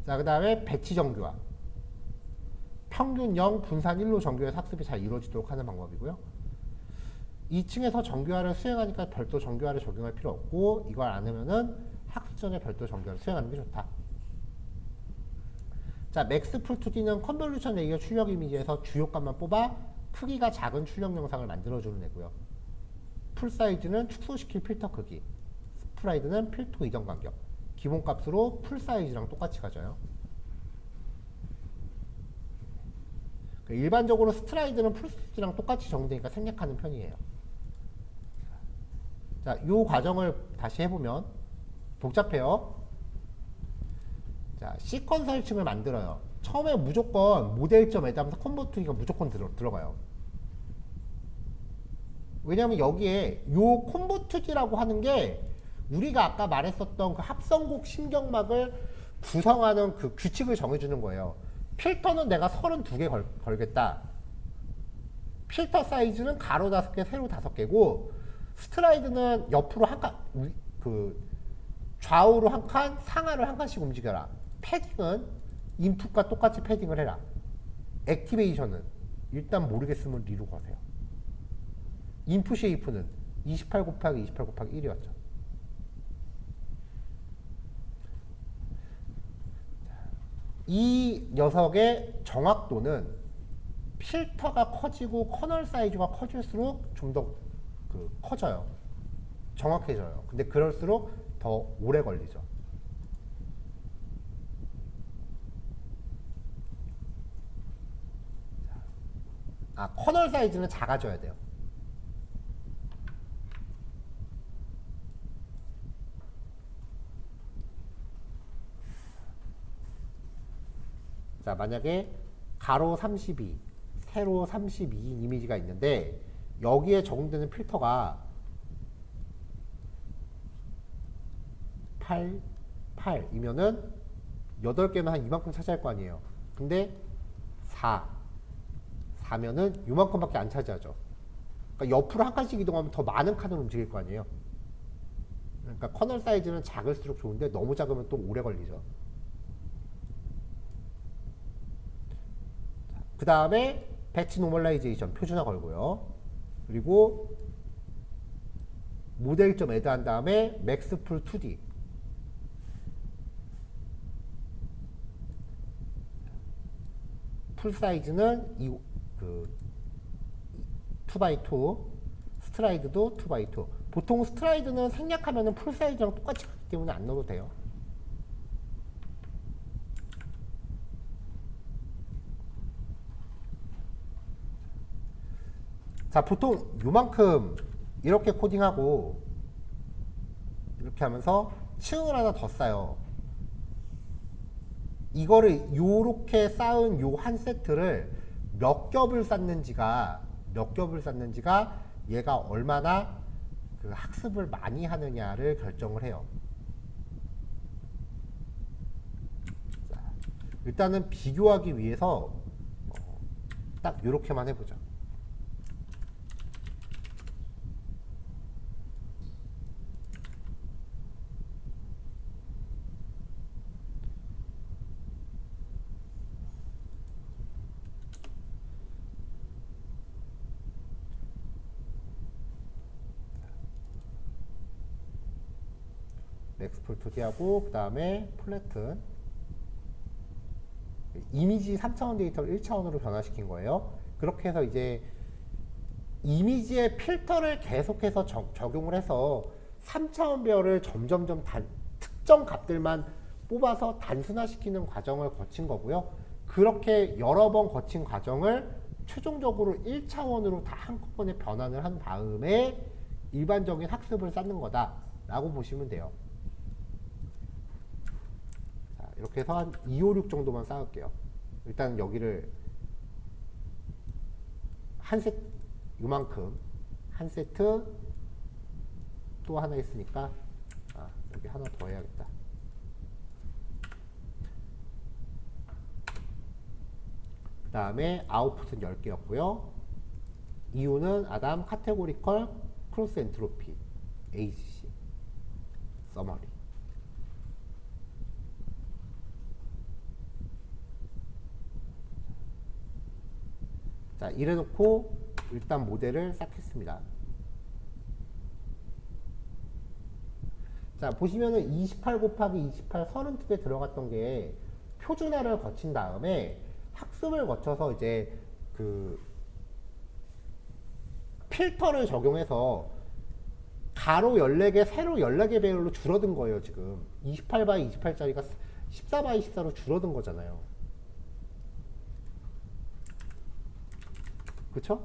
자, 그 다음에 배치 정교화. 평균 0, 분산 1로 정교해서 학습이 잘 이루어지도록 하는 방법이고요. 2층에서 정교화를 수행하니까 별도 정교화를 적용할 필요 없고, 이걸 안 하면은 학습 전에 별도 정교화를 수행하는 게 좋다. 자, 맥스풀2D는 컨볼루션 레이어 출력 이미지에서 주요값만 뽑아 크기가 작은 출력 영상을 만들어주는 애고요. 풀사이즈는 축소시킬 필터 크기, 스프라이드는 필터 이동 간격, 기본값으로 풀사이즈랑 똑같이 가져요. 일반적으로 스트라이드는 풀사이즈랑 똑같이 정되니까 생략하는 편이에요. 자, 이 과정을 다시 해보면 복잡해요. 자, 시퀀서 설칭을 만들어요. 처음에 무조건 모델점에다 하면서 컨버트기가 무조건 들어가요. 왜냐면 여기에 요 컨버트기라고 하는 게 우리가 아까 말했었던 그 합성곡 신경막을 구성하는 그 규칙을 정해주는 거예요. 필터는 내가 32개 걸겠다. 필터 사이즈는 가로 5개, 세로 5개고, 스트라이드는 옆으로 한 칸, 좌우로 한 칸, 상하로 한 칸씩 움직여라. 패딩은 인풋과 똑같이 패딩을 해라. 액티베이션은 일단 모르겠으면 리로 거세요. 인풋 쉐이프는 28 곱하기 28 곱하기 1이었죠. 이 녀석의 정확도는 필터가 커지고 커널 사이즈가 커질수록 좀 더 커져요. 정확해져요. 근데 그럴수록 더 오래 걸리죠. 커널 사이즈는 작아져야 돼요. 자, 만약에 가로 32, 세로 32인 이미지가 있는데 여기에 적용되는 필터가 8, 8이면은 8개면 한 이만큼 차지할 거 아니에요. 근데 4면은 이만큼밖에 안 차지하죠. 그러니까 옆으로 한 칸씩 이동하면 더 많은 칸으로 움직일 거 아니에요. 그러니까 커널 사이즈는 작을수록 좋은데 너무 작으면 또 오래 걸리죠. 그 다음에 배치 노멀라이제이션 표준화 걸고요. 그리고 모델.add 한 다음에 맥스풀 2D. 풀 사이즈는 2x2, 스트라이드도 2x2. 보통 스트라이드는 생략하면 풀 사이즈랑 똑같이 가기 때문에 안 넣어도 돼요. 자, 보통 요만큼 이렇게 코딩하고 이렇게 하면서 층을 하나 더 쌓아요. 이거를 요렇게 쌓은 요 한 세트를 몇 겹을 쌓는지가 얘가 얼마나 그 학습을 많이 하느냐를 결정을 해요. 자, 일단은 비교하기 위해서 딱 요렇게만 해보죠. 맥스풀 2D하고 그 다음에 플래튼 이미지 3차원 데이터를 1차원으로 변화시킨 거예요. 그렇게 해서 이제 이미지의 필터를 계속해서 적용을 해서 3차원 배열을 점점점 특정 값들만 뽑아서 단순화시키는 과정을 거친 거고요. 그렇게 여러 번 거친 과정을 최종적으로 1차원으로 다 한꺼번에 변환을 한 다음에 일반적인 학습을 쌓는 거다라고 보시면 돼요. 자, 이렇게 해서 한 2, 5, 6 정도만 쌓을게요. 일단 여기를 한 세트, 이만큼 한 세트 또 하나 있으니까 여기 하나 더 해야겠다. 그 다음에 아웃풋은 10개였고요. 이유는 아담 카테고리컬 크로스 엔트로피 ACC 서머리. 자, 이래놓고 일단 모델을 쌓겠습니다. 자, 보시면은 28 곱하기 28 32개 들어갔던 게 표준화를 거친 다음에 학습을 거쳐서 이제 그 필터를 적용해서 가로 14개, 세로 14개 배열로 줄어든 거예요, 지금. 28 28짜리가 14 14로 줄어든 거잖아요. 그쵸?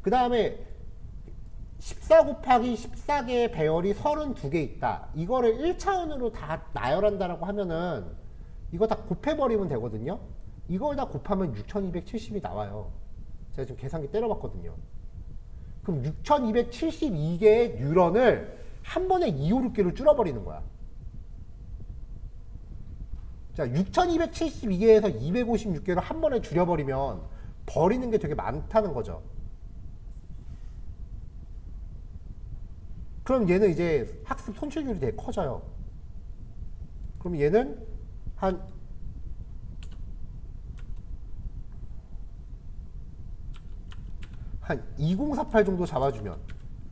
그 다음에 14 곱하기 14개의 배열이 32개 있다. 이거를 1차원으로 다 나열한다라고 하면은 이거 다 곱해버리면 되거든요. 이걸 다 곱하면 6270이 나와요. 제가 지금 계산기 때려봤거든요. 그럼 6272개의 뉴런을 한 번에 2, 5, 6개로 줄여버리는 거야. 자, 6272개에서 256개로 한 번에 줄여버리면 버리는 게 되게 많다는 거죠. 그럼 얘는 이제 학습 손실률이 되게 커져요. 그럼 얘는 한 2048 정도 잡아주면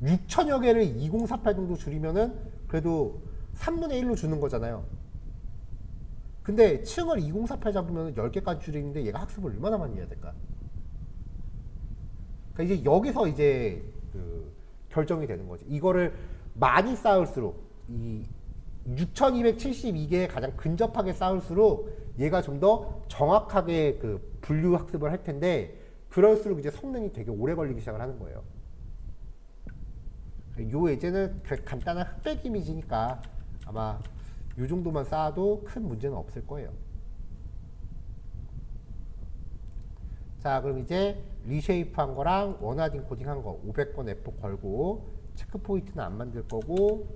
6000여 개를 2048 정도 줄이면은 그래도 3분의 1로 주는 거잖아요. 근데 층을 2048 잡으면 10개까지 줄이는데 얘가 학습을 얼마나 많이 해야 될까? 그러니까 이제 여기서 이제 그 결정이 되는 거지. 이거를 많이 쌓을수록 이 6272개에 가장 근접하게 쌓을수록 얘가 좀 더 정확하게 그 분류 학습을 할 텐데 그럴수록 이제 성능이 되게 오래 걸리기 시작을 하는 거예요. 요 예제는 간단한 흑백 이미지니까 아마 요 정도만 쌓아도 큰 문제는 없을 거예요. 자, 그럼 이제 리쉐이프 한 거랑 원하드 인코딩 한 거 500번 F 걸고 체크 포인트는 안 만들 거고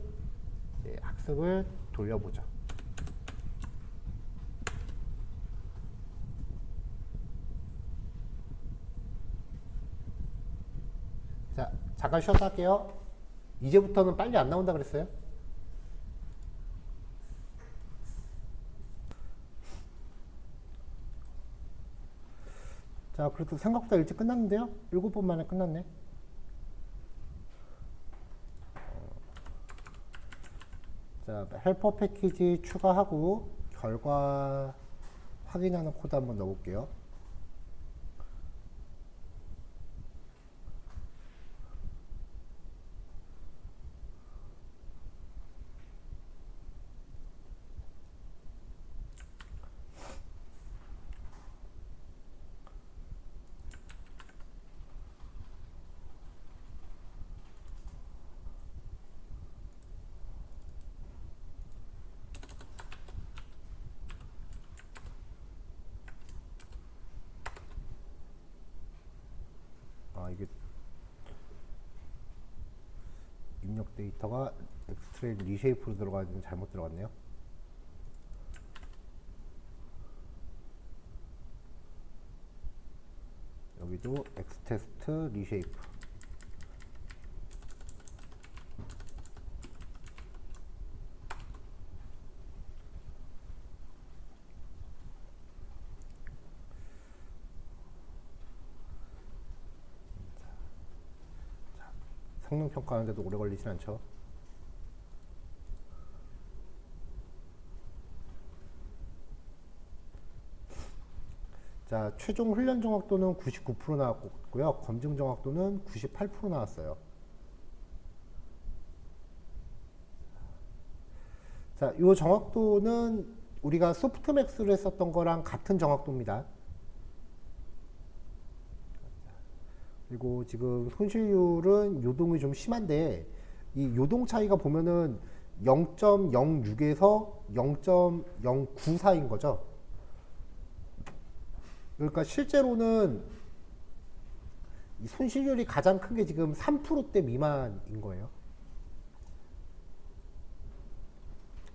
이제 학습을 돌려보죠. 자, 잠깐 쉬었다 할게요. 이제부터는 빨리 안 나온다 그랬어요? 자, 그래도 생각보다 일찍 끝났는데요? 7번 만에 끝났네. 자, 헬퍼 패키지 추가하고 결과 확인하는 코드 한번 넣어볼게요. 이게 입력 데이터가 엑스트레인 리쉐이프로 들어가 있는 잘못 들어갔네요. 여기도 엑스테스트 리쉐이프. 성능 평가하는데도 오래 걸리진 않죠. 자, 최종 훈련 정확도는 99% 나왔고요. 검증 정확도는 98% 나왔어요. 자, 이 정확도는 우리가 소프트맥스로 했었던 거랑 같은 정확도입니다. 그리고 지금 손실률은 요동이 좀 심한데 이 요동 차이가 보면은 0.06에서 0.09 사이인 거죠. 그러니까 실제로는 이 손실률이 가장 큰 게 지금 3%대 미만인 거예요.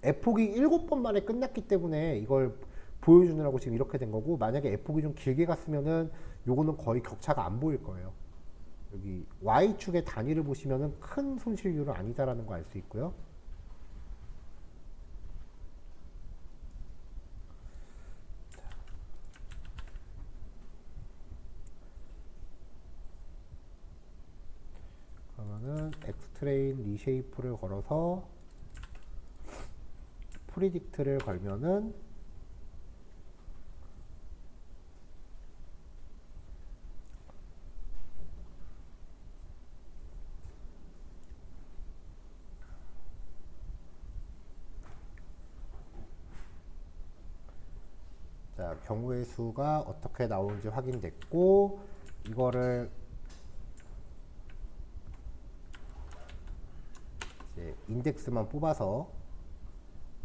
F폭이 7번 만에 끝났기 때문에 이걸 보여주느라고 지금 이렇게 된 거고, 만약에 F폭이 좀 길게 갔으면은 요거는 거의 격차가 안 보일 거예요. 여기 Y축의 단위를 보시면은 큰 손실률은 아니다라는 거 알 수 있고요. 그러면은 엑스트레인 리쉐이프를 걸어서 프리딕트를 걸면은 자, 경우의 수가 어떻게 나오는지 확인됐고, 이거를 이제 인덱스만 뽑아서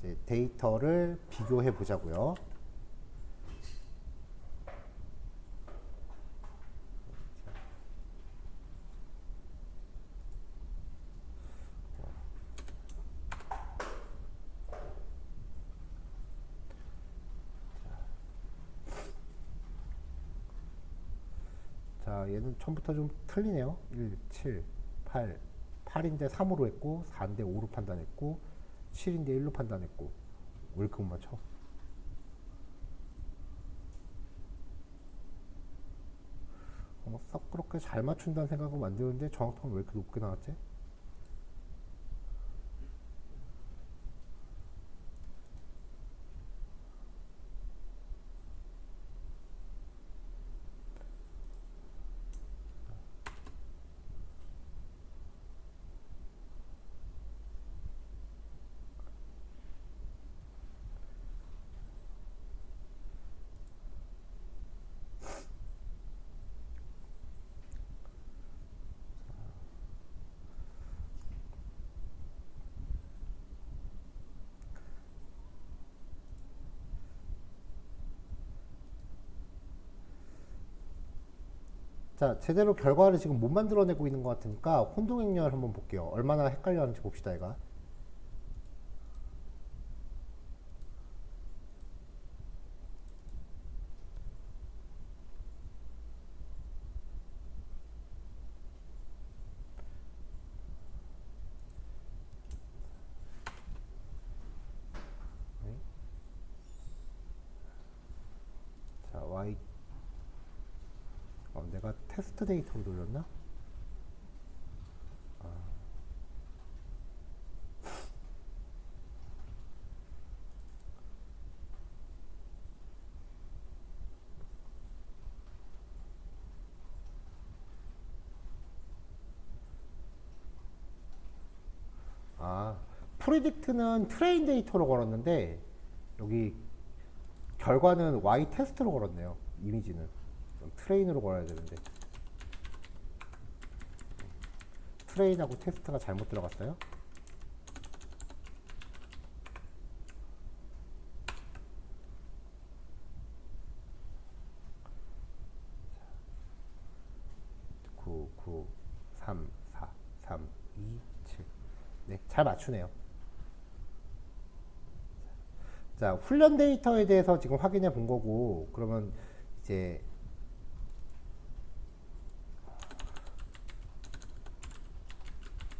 이제 데이터를 비교해 보자고요. 자, 얘는 처음부터 좀 틀리네요. 1, 7, 8, 8인데 3으로 했고, 4인데 5로 판단했고, 7인데 1로 판단했고. 왜 이렇게 못 맞춰? 썩 그렇게 잘 맞춘다는 생각은 만드는데 정확도는 왜 이렇게 높게 나왔지? 자, 제대로 결과를 지금 못 만들어내고 있는 것 같으니까 혼동행렬 한번 볼게요. 얼마나 헷갈려 하는지 봅시다, 얘가. 자, Y. 내가 테스트 데이터로 돌렸나? 아, 프리딕트는 트레인 데이터로 걸었는데 여기 결과는 Y 테스트로 걸었네요. 이미지는 트레인으로 걸어야 되는데 트레인하고 테스트가 잘못 들어갔어요. (9, 9, 3, 4, 3, 2, 7) 네, 잘 맞추네요. 자, 훈련 데이터에 대해서 지금 확인해 본 거고, 그러면 이제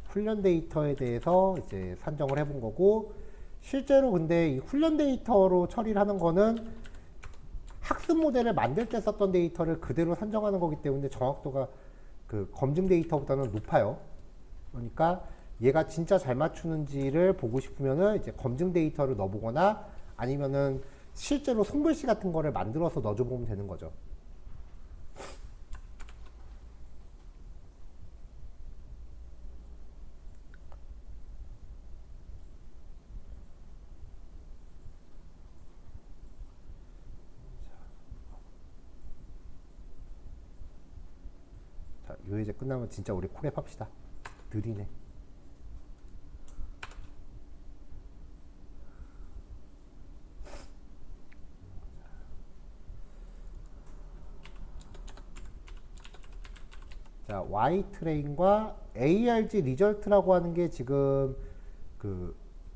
훈련 데이터에 대해서 이제 산정을 해본 거고, 실제로 근데 이 훈련 데이터로 처리를 하는 거는 학습 모델을 만들 때 썼던 데이터를 그대로 산정하는 거기 때문에 정확도가 그 검증 데이터보다는 높아요. 그러니까 얘가 진짜 잘 맞추는지를 보고 싶으면은 이제 검증 데이터를 넣어보거나 아니면은 실제로 송글씨 같은 거를 만들어서 넣어줘 보면 되는 거죠. 요 예제 끝나면 진짜 우리 콜앱 합시다. 느리네. 자, Y 트레인과 ARG 리절트라고 하는 게 지금 그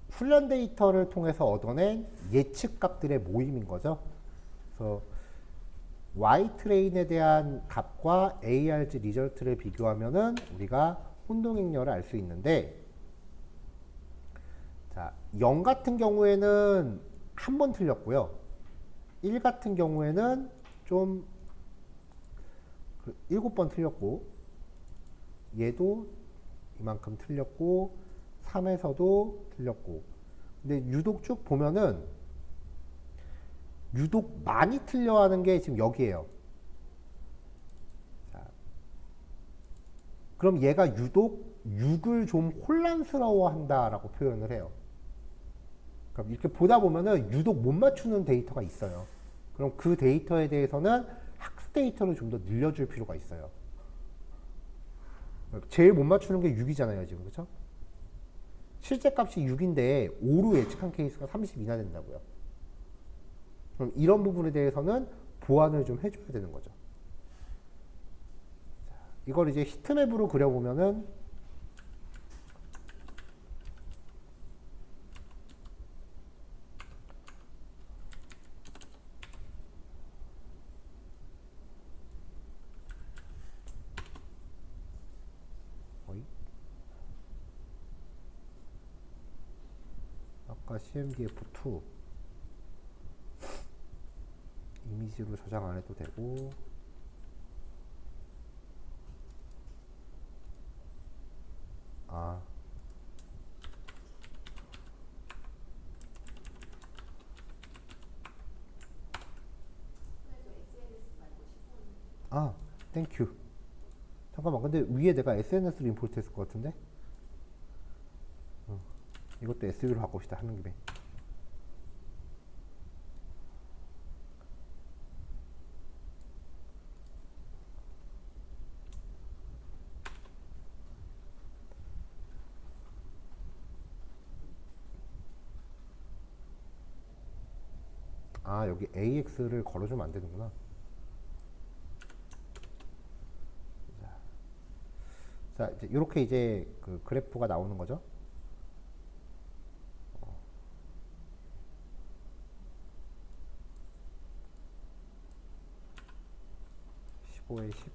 훈련 데이터를 통해서 얻어낸 예측 값들의 모임인 거죠. 그래서 Y 트레인에 대한 값과 ARG 리절트를 비교하면은 우리가 혼동행렬을 알 수 있는데, 자, 0 같은 경우에는 한 번 틀렸고요. 1 같은 경우에는 좀 7번 틀렸고, 얘도 이만큼 틀렸고, 3에서도 틀렸고. 근데 유독 쭉 보면은 유독 많이 틀려 하는 게 지금 여기에요. 자, 그럼 얘가 유독 6을 좀 혼란스러워 한다라고 표현을 해요. 그럼 이렇게 보다 보면은 유독 못 맞추는 데이터가 있어요. 그럼 그 데이터에 대해서는 학습 데이터를 좀 더 늘려줄 필요가 있어요. 제일 못 맞추는 게 6이잖아요, 지금. 그렇죠? 실제 값이 6인데 5로 예측한 케이스가 30이나 된다고요. 그럼 이런 부분에 대해서는 보완을 좀 해줘야 되는 거죠. 자, 이걸 이제 히트맵으로 그려보면은 아까 CMDF2 이미지로 저장 안 해도 되고, 아, 아, 땡큐. 잠깐만, 근데 위에 내가 SNS를 임포트 했을 것 같은데? 이것도 SV로 바꿉시다, 하는 김에. 아, 여기 AX를 걸어주면 안 되는구나. 자, 이제 이렇게 이제 그 그래프가 나오는 거죠. 15에 10.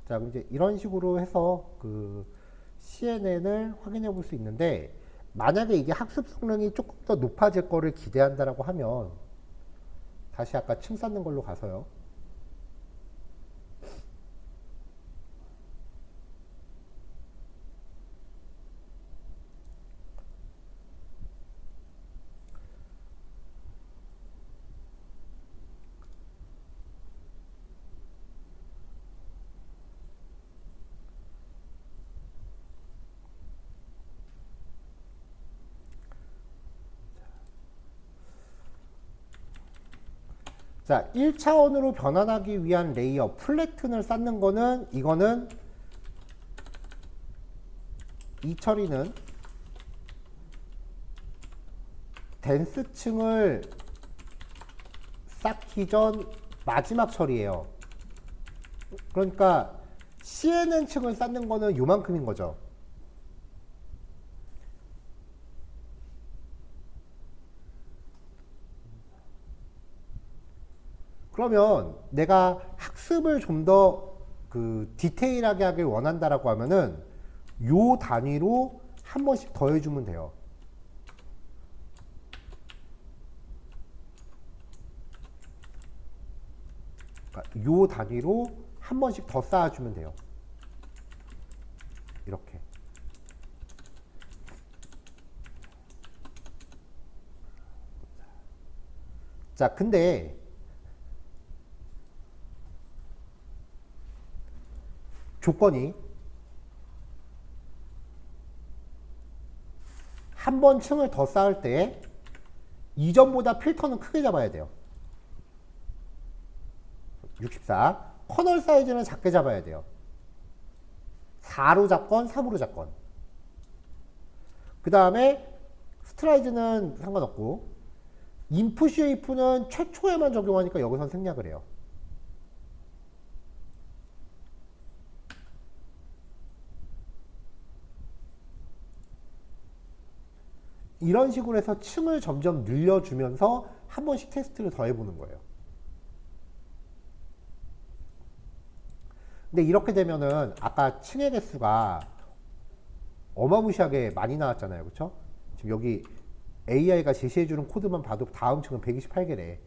자, 그럼 이제 이런 식으로 해서 그 CNN을 확인해 볼 수 있는데, 만약에 이게 학습 성능이 조금 더 높아질 거를 기대한다라고 하면 다시 아까 층 쌓는 걸로 가서요. 자, 1차원으로 변환하기 위한 레이어 플래튼을 쌓는 거는, 이거는 이 처리는 덴스층을 쌓기 전 마지막 처리예요. 그러니까 CNN층을 쌓는 거는 요만큼인 거죠. 그러면 내가 학습을 좀 더 그 디테일하게 하길 원한다라고 하면은 요 단위로 한 번씩 더해주면 돼요. 그러니까 요 단위로 한 번씩 더 쌓아주면 돼요. 이렇게. 자, 근데 조건이 한 번 층을 더 쌓을 때 이전보다 필터는 크게 잡아야 돼요. 64. 커널 사이즈는 작게 잡아야 돼요. 4로 잡건 3으로 잡건. 그 다음에 스트라이드는 상관없고 인풋 쉐이프는 최초에만 적용하니까 여기선 생략을 해요. 이런 식으로 해서 층을 점점 늘려주면서 한 번씩 테스트를 더 해보는 거예요. 근데 이렇게 되면은 아까 층의 개수가 어마무시하게 많이 나왔잖아요. 그쵸? 지금 여기 AI가 제시해주는 코드만 봐도 다음 층은 128개래.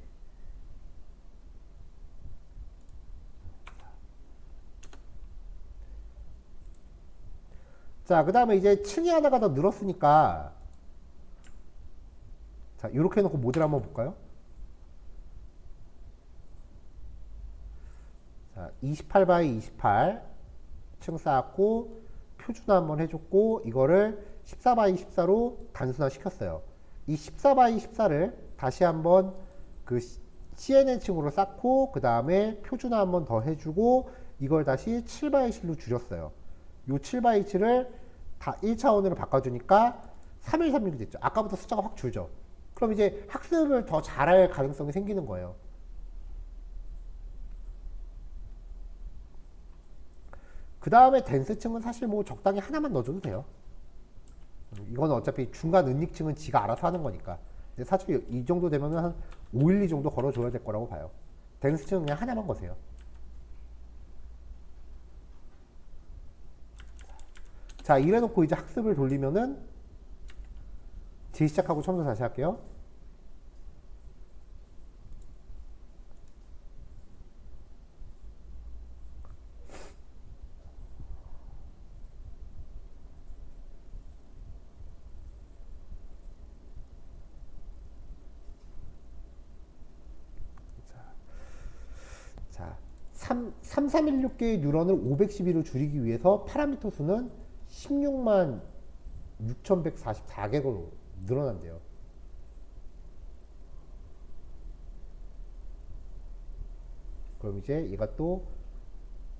자, 그 다음에 이제 층이 하나가 더 늘었으니까 자, 이렇게 해놓고 모델 한번 볼까요? 자, 28 바이 28 층 쌓았고 표준화 한번 해줬고 이거를 14 바이 14로 단순화 시켰어요. 이 14 바이 14를 다시 한번 그 CNN층으로 쌓고 그 다음에 표준화 한번 더 해주고 이걸 다시 7 바이 7로 줄였어요. 요 7 바이 7을 다 1차원으로 바꿔주니까 3136이 됐죠. 아까부터 숫자가 확 줄죠. 그럼 이제 학습을 더 잘할 가능성이 생기는 거예요. 그 다음에 댄스층은 사실 뭐 적당히 하나만 넣어줘도 돼요. 이건 어차피 중간 은닉층은 지가 알아서 하는 거니까. 근데 사실 이 정도 되면 한 512 정도 걸어줘야 될 거라고 봐요. 댄스층은 그냥 하나만 거세요. 자, 이래놓고 이제 학습을 돌리면은 재시작하고 처음부터 다시 할게요. 자, 3316개의 뉴런을 512로 줄이기 위해서 파라미터 수는 16만 6144개로 늘어난대요. 그럼 이제 얘가 또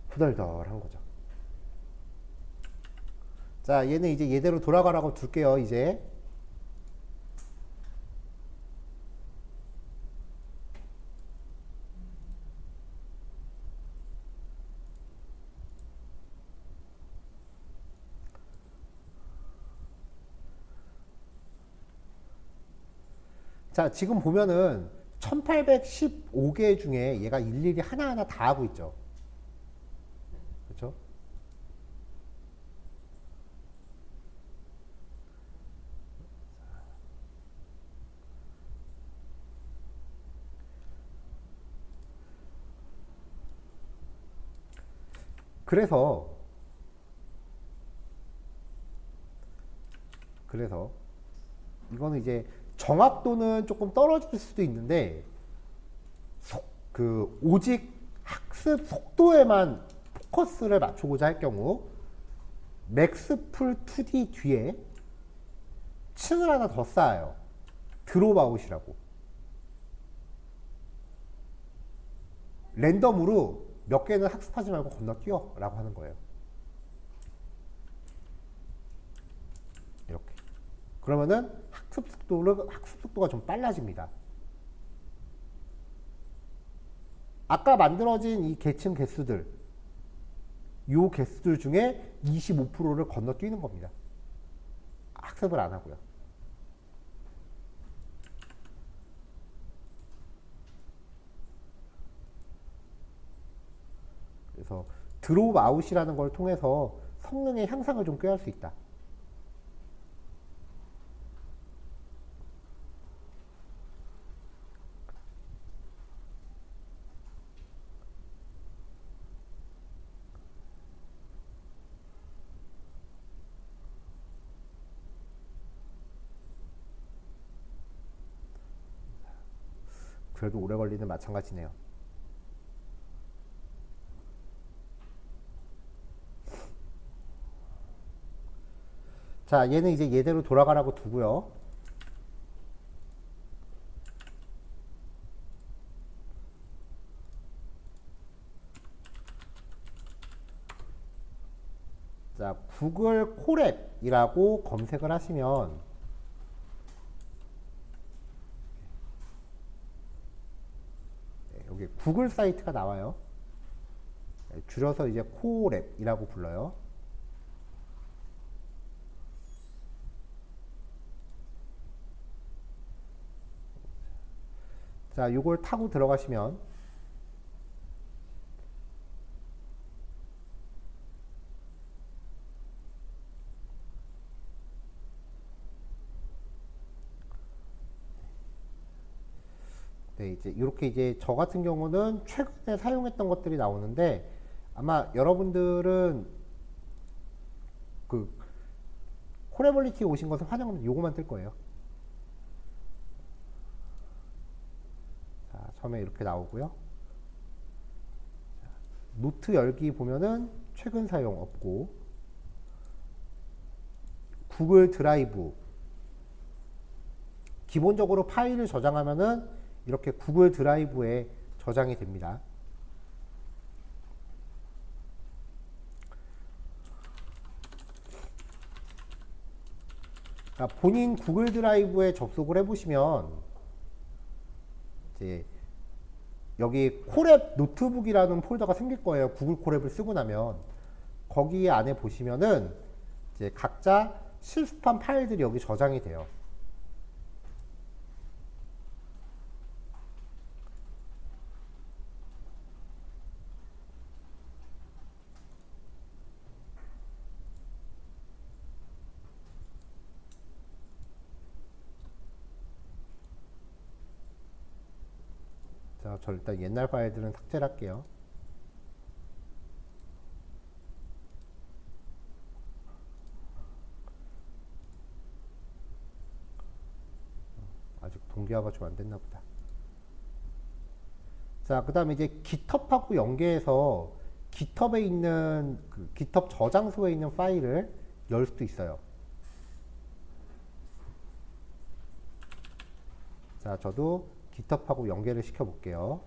후덜덜한 거죠. 자, 얘는 이제 얘대로 돌아가라고 둘게요, 이제. 자, 지금 보면은 1815개 중에 얘가 일일이 하나하나 다 하고 있죠. 그렇죠? 그래서 이거는 이제 정확도는 조금 떨어질 수도 있는데 오직 학습 속도에만 포커스를 맞추고자 할 경우 맥스풀 2D 뒤에 층을 하나 더 쌓아요. 드롭아웃이라고. 랜덤으로 몇 개는 학습하지 말고 건너뛰어 라고 하는 거예요. 이렇게. 그러면은 학습 속도가 좀 빨라집니다. 아까 만들어진 이 계층 개수들, 요 개수들 중에 25%를 건너뛰는 겁니다. 학습을 안 하고요. 그래서 드롭 아웃이라는 걸 통해서 성능의 향상을 좀 꾀할 수 있다. 그래도 오래 걸리는 마찬가지네요. 자, 얘는 이제 얘대로 돌아가라고 두고요. 자, 구글 콜앱이라고 검색을 하시면 여기 구글 사이트가 나와요. 줄여서 이제 콜앱이라고 불러요. 자, 요걸 타고 들어가시면 네, 이제 이렇게 이제 저 같은 경우는 최근에 사용했던 것들이 나오는데 아마 여러분들은 그 콜에벌리티 오신 것을 환영합니다. 요거만 뜰 거예요. 자, 처음에 이렇게 나오고요. 자, 노트 열기 보면은 최근 사용 없고 구글 드라이브 기본적으로 파일을 저장하면은 이렇게 구글 드라이브에 저장이 됩니다. 그러니까 본인 구글 드라이브에 접속을 해보시면 이제 여기 콜앱 노트북이라는 폴더가 생길 거예요. 구글 콜앱을 쓰고 나면 거기 안에 보시면은 이제 각자 실습한 파일들이 여기 저장이 돼요. 자, 저 일단 옛날 파일들은 삭제를 할게요. 아직 동기화가 좀 안 됐나 보다. 자, 그 다음에 이제 GitHub하고 연계해서 GitHub에 있는 그 GitHub 저장소에 있는 파일을 열 수도 있어요. 자, 저도 GitHub하고 연계를 시켜 볼게요.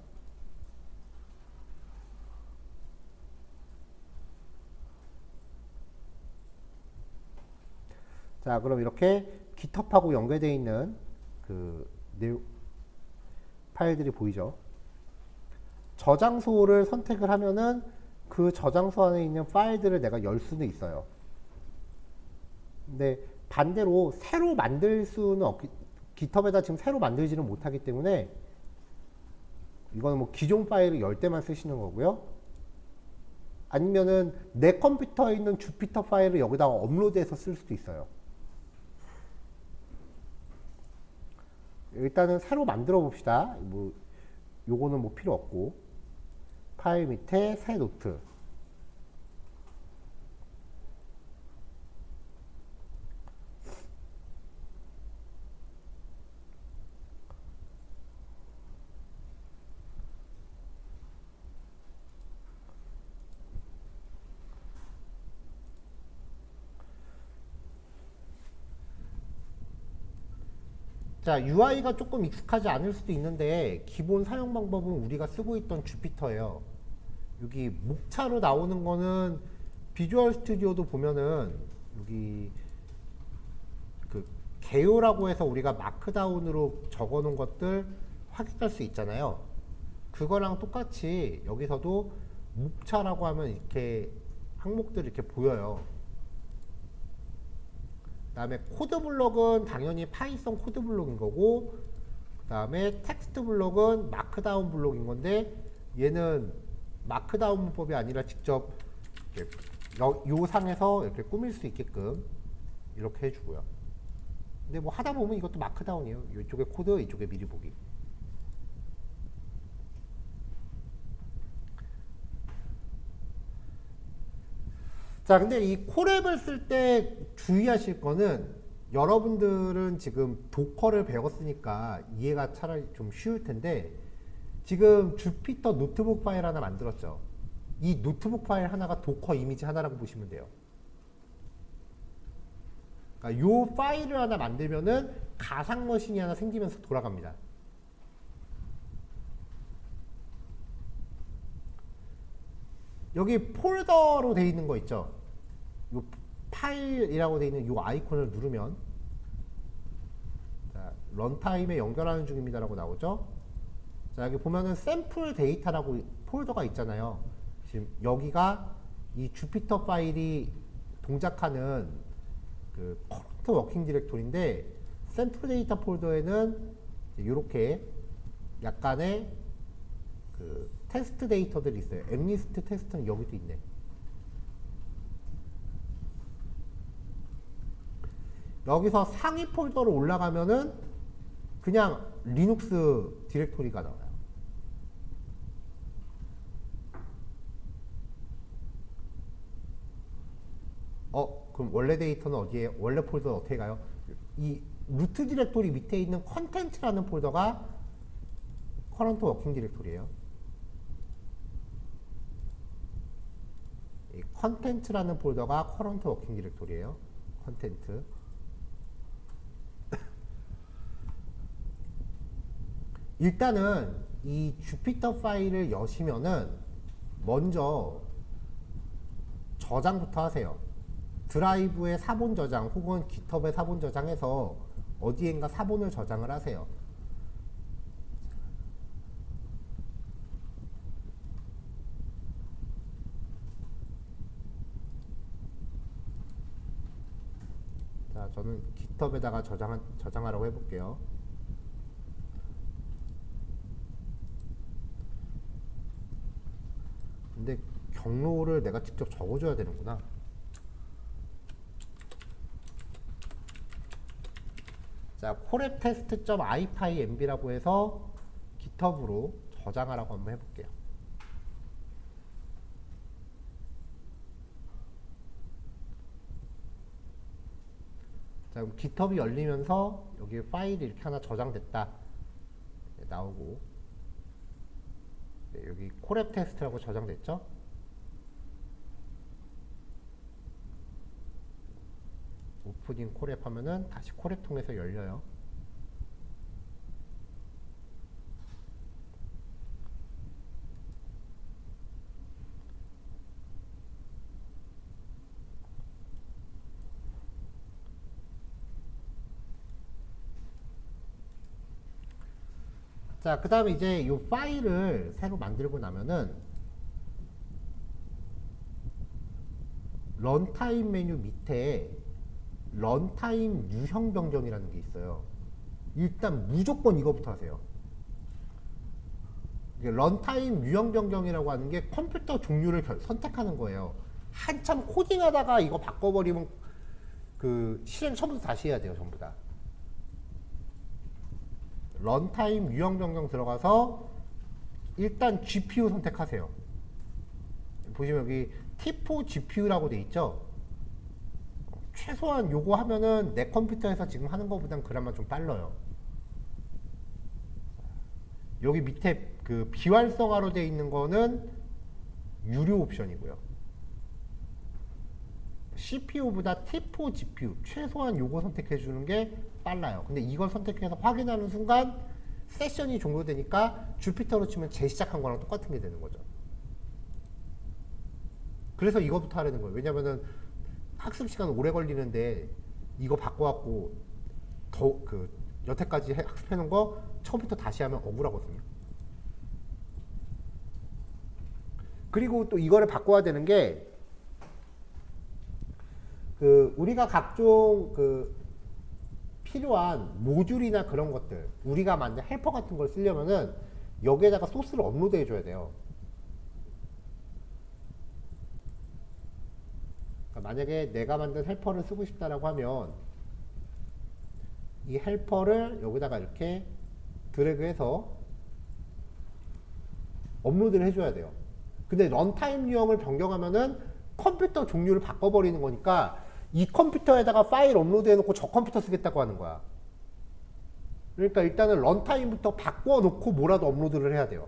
자, 그럼 이렇게 GitHub하고 연계되어 있는 그 파일들이 보이죠? 저장소를 선택을 하면은 그 저장소 안에 있는 파일들을 내가 열 수는 있어요. 근데 반대로 새로 만들 수는 없기, GitHub에다 지금 새로 만들지는 못하기 때문에 이거는 뭐 기존 파일을 열 때만 쓰시는 거고요. 아니면은 내 컴퓨터에 있는 주피터 파일을 여기다가 업로드해서 쓸 수도 있어요. 일단은 새로 만들어 봅시다. 뭐 요거는 뭐 필요 없고 파일 밑에 새 노트. 자, UI가 조금 익숙하지 않을 수도 있는데 기본 사용 방법은 우리가 쓰고 있던 주피터예요. 여기 목차로 나오는 거는 비주얼 스튜디오도 보면은 여기 그 개요라고 해서 우리가 마크다운으로 적어 놓은 것들 확인할 수 있잖아요. 그거랑 똑같이 여기서도 목차라고 하면 이렇게 항목들이 이렇게 보여요. 그 다음에 코드 블록은 당연히 파이썬 코드 블록인 거고, 그 다음에 텍스트 블록은 마크다운 블록인 건데, 얘는 마크다운 문법이 아니라 직접 요 상에서 이렇게 꾸밀 수 있게끔 이렇게 해주고요. 근데 뭐 하다 보면 이것도 마크다운이에요. 이쪽에 코드, 이쪽에 미리 보기. 자, 근데 이 콜앱을 쓸 때 주의하실 거는 여러분들은 지금 도커를 배웠으니까 이해가 차라리 좀 쉬울 텐데 지금 주피터 노트북 파일 하나 만들었죠. 이 노트북 파일 하나가 도커 이미지 하나라고 보시면 돼요. 그러니까 요 파일을 하나 만들면은 가상 머신이 하나 생기면서 돌아갑니다. 여기 폴더로 되어 있는 거 있죠? 요 파일이라고 되어 있는 요 아이콘을 누르면 자, 런타임에 연결하는 중입니다 라고 나오죠? 자, 여기 보면은 샘플 데이터라고 폴더가 있잖아요. 지금 여기가 이 주피터 파일이 동작하는 그 커런트 워킹 디렉토리인데 샘플 데이터 폴더에는 이렇게 약간의 그 테스트 데이터들이 있어요. 엠리스트 테스트는 여기도 있네. 여기서 상위 폴더로 올라가면은 그냥 리눅스 디렉토리가 나와요. 그럼 원래 데이터는 어디에, 원래 폴더는 어떻게 가요? 이 루트 디렉토리 밑에 있는 컨텐츠라는 폴더가 커런트 워킹 디렉토리예요. 이 컨텐츠라는 폴더가 커런트 워킹 디렉토리예요. 컨텐츠. 일단은 이 주피터 파일을 여시면은 먼저 저장부터 하세요. 드라이브에 사본 저장 혹은 깃허브에 사본 저장해서 어디엔가 사본을 저장을 하세요. 자, 저는 깃허브에다가 저장하라고 해볼게요. 근데 경로를 내가 직접 적어줘야 되는구나. 자, 콜앱테스트.ipynb라고 해서 깃허브로 저장하라고 한번 해볼게요. 자, 그럼 깃허브 열리면서 여기 파일이 이렇게 하나 저장됐다 나오고, 네, 여기 콜앱테스트라고 저장됐죠? 오프닝 콜앱 하면은 다시 콜앱 통해서 열려요. 자, 그 다음에 이제 이 파일을 새로 만들고 나면은 런타임 메뉴 밑에 런타임 유형 변경이라는 게 있어요. 일단 무조건 이거부터 하세요. 런타임 유형 변경이라고 하는 게 컴퓨터 종류를 선택하는 거예요. 한참 코딩하다가 이거 바꿔버리면 그 실행 처음부터 다시 해야 돼요, 전부 다. 런타임 유형 변경 들어가서 일단 GPU 선택하세요. 보시면 여기 T4 GPU라고 돼 있죠. 최소한 요거 하면은 내 컴퓨터에서 지금 하는 것보단 그나마 좀 빨라요. 여기 밑에 그 비활성화로 돼 있는 거는 유료 옵션이고요. CPU보다 T4 GPU 최소한 요거 선택해 주는 게 빨라요. 근데 이걸 선택해서 확인하는 순간 세션이 종료되니까 주피터로 치면 재시작한 거랑 똑같은 게 되는 거죠. 그래서 이거부터 하려는 거예요. 왜냐면은 학습 시간 오래 걸리는데 이거 바꿔갖고 더 그 여태까지 학습해 놓은 거 처음부터 다시 하면 억울하거든요. 그리고 또 이거를 바꿔야 되는 게 그 우리가 각종 그 필요한 모듈이나 그런 것들 우리가 만든 헬퍼 같은 걸 쓰려면은 여기에다가 소스를 업로드 해줘야 돼요. 그러니까 만약에 내가 만든 헬퍼를 쓰고 싶다라고 하면 이 헬퍼를 여기다가 이렇게 드래그해서 업로드를 해줘야 돼요. 근데 런타임 유형을 변경하면은 컴퓨터 종류를 바꿔버리는 거니까 이 컴퓨터에다가 파일 업로드 해놓고 저 컴퓨터 쓰겠다고 하는 거야. 그러니까 일단은 런타임부터 바꿔놓고 뭐라도 업로드를 해야 돼요.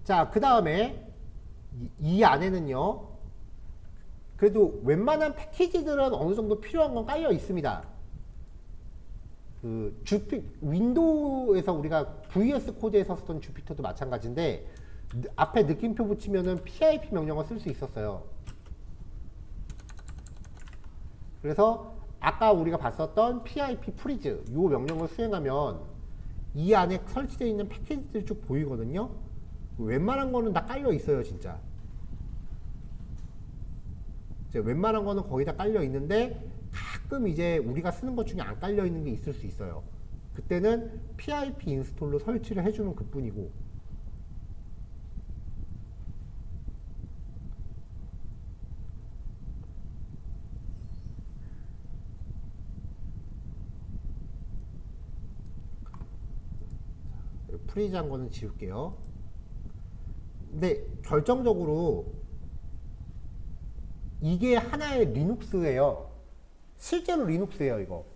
자, 그 다음에 이 안에는요. 그래도 웬만한 패키지들은 어느 정도 필요한 건 깔려 있습니다. 그 윈도우에서 우리가 VS 코드에서 쓰던 주피터도 마찬가지인데 앞에 느낌표 붙이면은 PIP 명령어 쓸 수 있었어요. 그래서 아까 우리가 봤었던 PIP 프리즈 이 명령을 수행하면 이 안에 설치되어 있는 패키지들이 쭉 보이거든요. 웬만한 거는 다 깔려 있어요, 진짜. 웬만한 거는 거의 다 깔려 있는데 가끔 이제 우리가 쓰는 것 중에 안 깔려 있는 게 있을 수 있어요. 그때는 PIP 인스톨로 설치를 해주는 그 뿐이고. 프리즈한 거는 지울게요. 근데 결정적으로 이게 하나의 리눅스예요. 실제로 리눅스예요, 이거.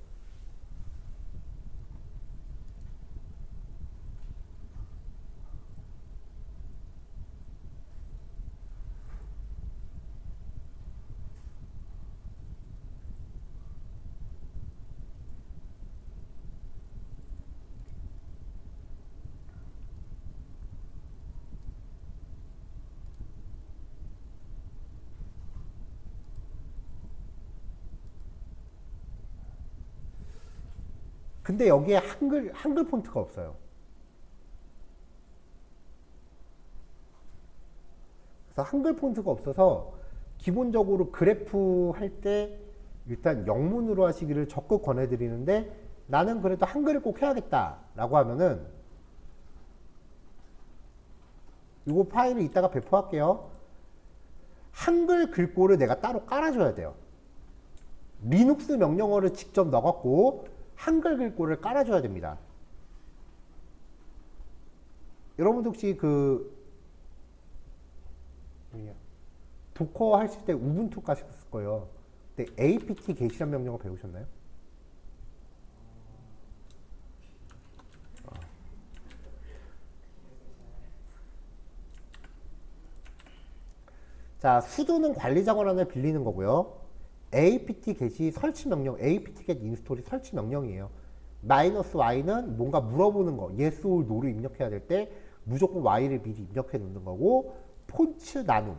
근데 여기에 한글 폰트가 없어요. 그래서 한글 폰트가 없어서 기본적으로 그래프 할 때 일단 영문으로 하시기를 적극 권해드리는데 나는 그래도 한글을 꼭 해야겠다라고 하면은 이거 파일을 이따가 배포할게요. 한글 글꼴을 내가 따로 깔아줘야 돼요. 리눅스 명령어를 직접 넣어갖고 한글 글꼴을 깔아줘야 됩니다. 여러분도 혹시 도커 하실 때 우분투 까셨을 거예요. 근데 apt get이란 명령어 배우셨나요? 자, sudo는 관리자 권한을 빌리는 거고요. apt get이 설치 명령, apt get 인스톨이 설치 명령이에요. -y는 뭔가 물어보는 거, yes or no를 입력해야 될 때 무조건 y를 미리 입력해 놓는 거고, 폰트 나눔,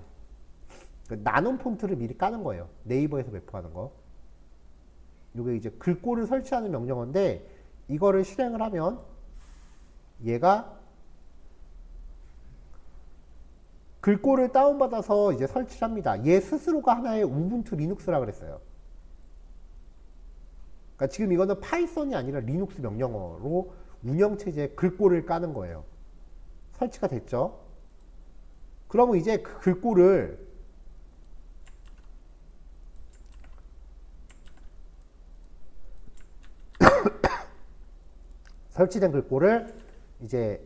나눔 폰트를 미리 까는 거예요. 네이버에서 배포하는 거. 이게 이제 글꼴을 설치하는 명령어인데 이거를 실행을 하면 얘가 글꼴을 다운받아서 이제 설치를 합니다. 얘 스스로가 하나의 우분투 리눅스라 그랬어요. 그러니까 지금 이거는 파이썬이 아니라 리눅스 명령어로 운영체제에 글꼴을 까는 거예요. 설치가 됐죠? 그러면 이제 그 글꼴을 설치된 글꼴을 이제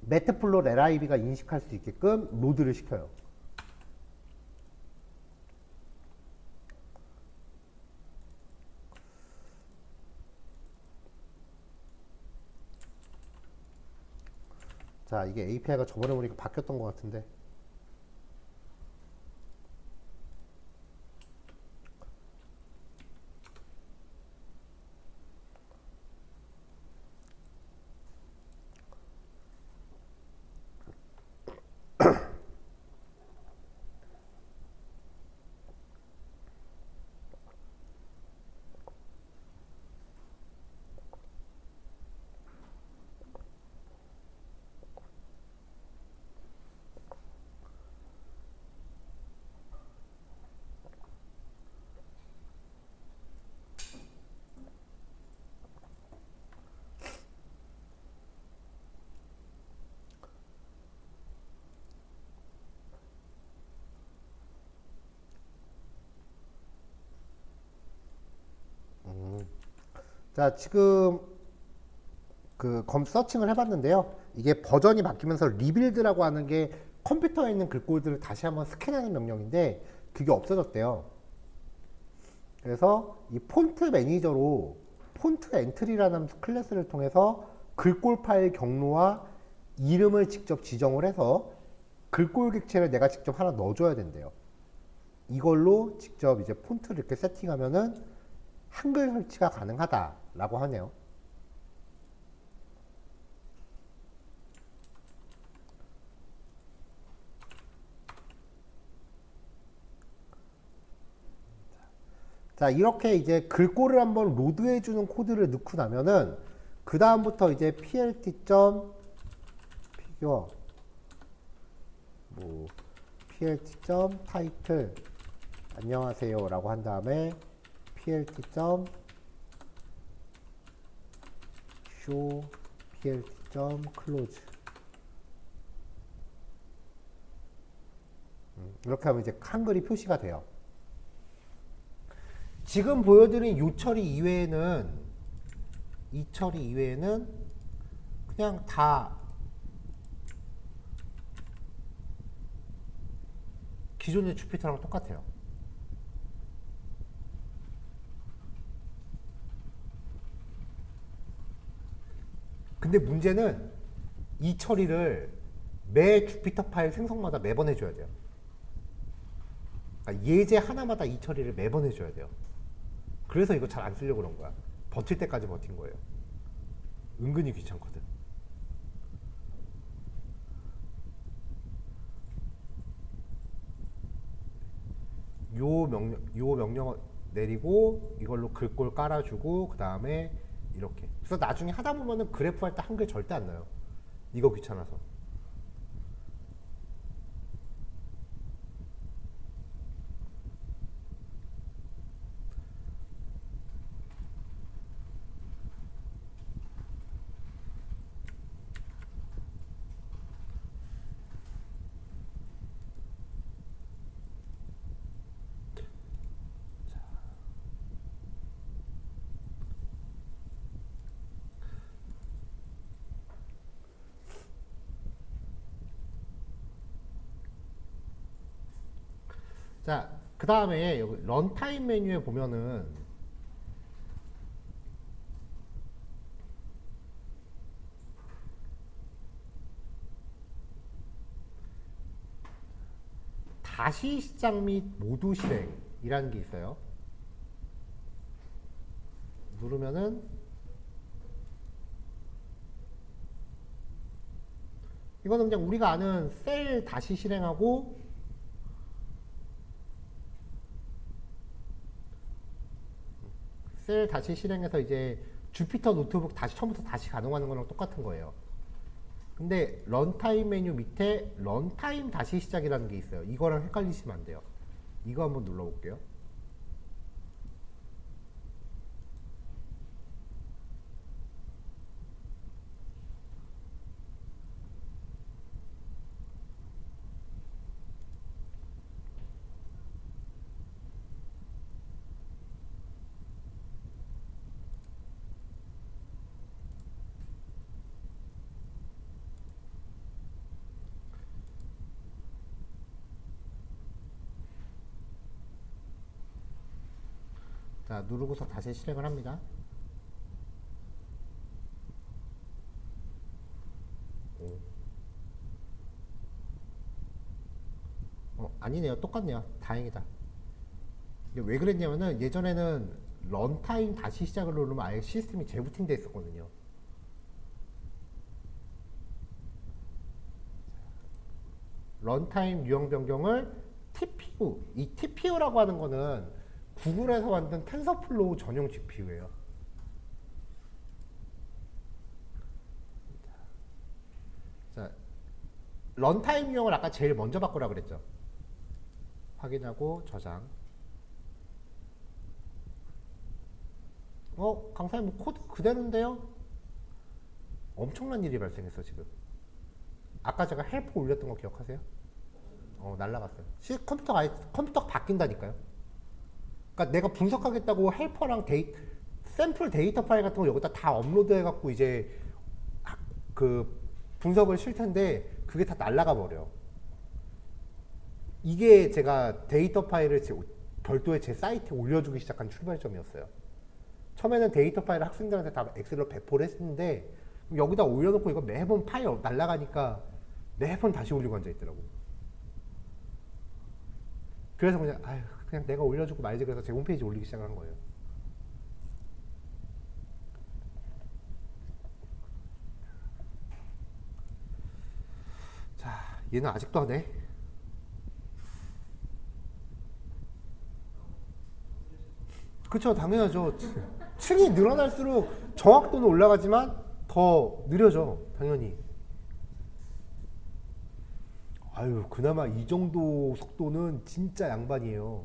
매트플롯 LIB가 인식할 수 있게끔 로드를 시켜요. 자, 이게 API가 저번에 보니까 바뀌었던 것 같은데. 자, 지금 서칭을 해봤는데요. 이게 버전이 바뀌면서 리빌드라고 하는 게 컴퓨터에 있는 글꼴들을 다시 한번 스캔하는 명령인데 그게 없어졌대요. 그래서 이 폰트 매니저로 폰트 엔트리라는 클래스를 통해서 글꼴 파일 경로와 이름을 직접 지정을 해서 글꼴 객체를 내가 직접 하나 넣어줘야 된대요. 이걸로 직접 이제 폰트를 이렇게 세팅하면은 한글 설치가 가능하다라고 하네요. 자, 이렇게 이제 글꼴을 한번 로드해주는 코드를 넣고 나면은 그 다음부터 이제 plt.figure 뭐 plt.title 안녕하세요 라고 한 다음에 plt.show plt.close 이렇게 하면 이제 한글이 표시가 돼요. 지금 보여드린 이 처리 이외에는 그냥 다 기존의 주피터랑 똑같아요. 근데 문제는 이 처리를 매 주피터 파일 생성마다 매번 해줘야 돼요. 그러니까 예제 하나마다 이 처리를 매번 해줘야 돼요. 그래서 이거 잘 안 쓰려고 그런 거야. 버틸 때까지 버틴 거예요. 은근히 귀찮거든. 요 명령 내리고 이걸로 글꼴 깔아주고 그 다음에 이렇게. 그래서 나중에 하다 보면은 그래프 할 때 한글 절대 안 나요. 이거 귀찮아서. 자, 그 다음에 여기 런타임 메뉴에 보면은 다시 시작 및 모두 실행이라는 게 있어요. 누르면은 이거는 그냥 우리가 아는 셀 다시 실행하고 셀 다시 실행해서 이제 주피터 노트북 다시 처음부터 다시 가동하는 거랑 똑같은 거예요. 근데 런타임 메뉴 밑에 런타임 다시 시작이라는 게 있어요. 이거랑 헷갈리시면 안 돼요. 이거 한번 눌러볼게요. 자, 누르고서 다시 실행을 합니다. 아니네요. 똑같네요. 다행이다. 근데 왜 그랬냐면은 예전에는 런타임 다시 시작을 누르면 아예 시스템이 재부팅돼 있었거든요. 런타임 유형 변경을 TPU, 이 TPU라고 하는 거는 구글에서 만든 텐서플로우 전용 GPU예요. 자, 런타임 유형을 아까 제일 먼저 바꾸라 그랬죠. 확인하고 저장. 강사님 뭐 코드 그대로인데요? 엄청난 일이 발생했어 지금. 아까 제가 헬프 올렸던 거 기억하세요? 날라갔어요. 컴퓨터가 바뀐다니까요. 그러니까 내가 분석하겠다고 헬퍼랑 샘플 데이터 파일 같은 거 여기다 다 업로드 해갖고 이제 그 분석을 실 텐데 그게 다 날라가 버려. 이게 제가 데이터 파일을 별도의 제 사이트에 올려주기 시작한 출발점이었어요. 처음에는 데이터 파일을 학생들한테 다 엑셀로 배포를 했는데 그럼 여기다 올려놓고 이거 매번 파일 날라가니까 매번 다시 올리고 앉아있더라고. 그래서 그냥 아유 그냥 내가 올려주고 말지 그래서 제 홈페이지 올리기 시작한 거예요. 자 얘는 아직도 하네. 그쵸 당연하죠. 층이 늘어날수록 정확도는 올라가지만 더 느려져 당연히. 아유 그나마 이 정도 속도는 진짜 양반이에요.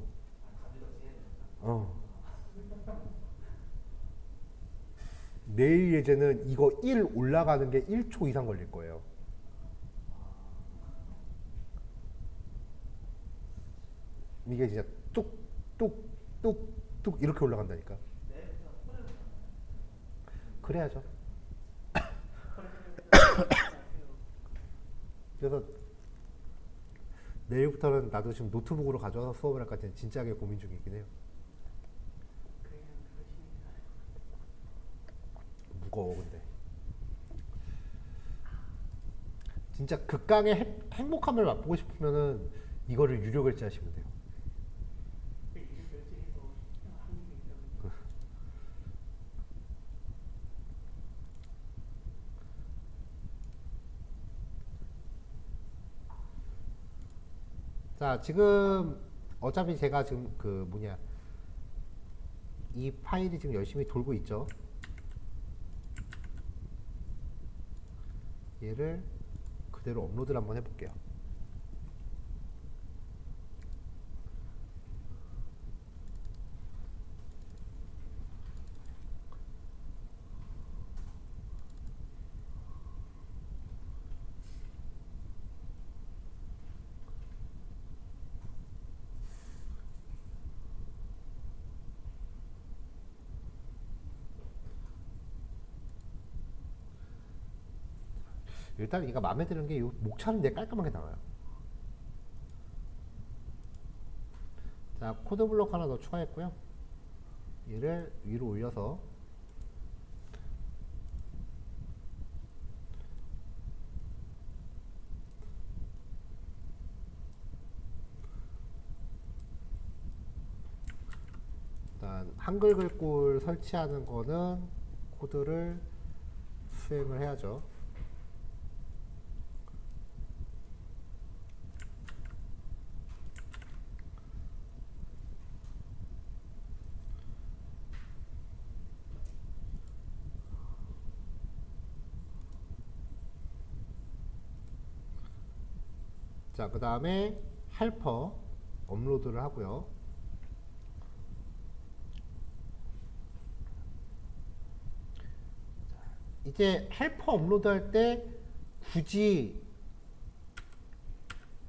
어. 내일 예제는 이거 1 올라가는 게 1초 이상 걸릴 거예요. 이게 진짜 뚝뚝뚝뚝 이렇게 올라간다니까. 그래야죠. 그래서 내일부터는 나도 지금 노트북으로 가져와서 수업을 할까 진지하게 고민 중이긴 해요. 무거워 근데. 진짜 극강의 행복함을 맛보고 싶으면은 이거를 유료 결제하시면 돼요. 자 지금 어차피 제가 지금 그 뭐냐 이 파일이 지금 열심히 돌고 있죠. 얘를 그대로 업로드를 한번 해볼게요. 일단 얘가 마음에 드는 게 이 목차는 되게 깔끔하게 나와요. 자 코드 블록 하나 더 추가했고요. 얘를 위로 올려서 일단 한글 글꼴 설치하는 거는 코드를 수행을 해야죠. 자, 그 다음에 헬퍼 업로드를 하고요. 이제 헬퍼 업로드 할 때 굳이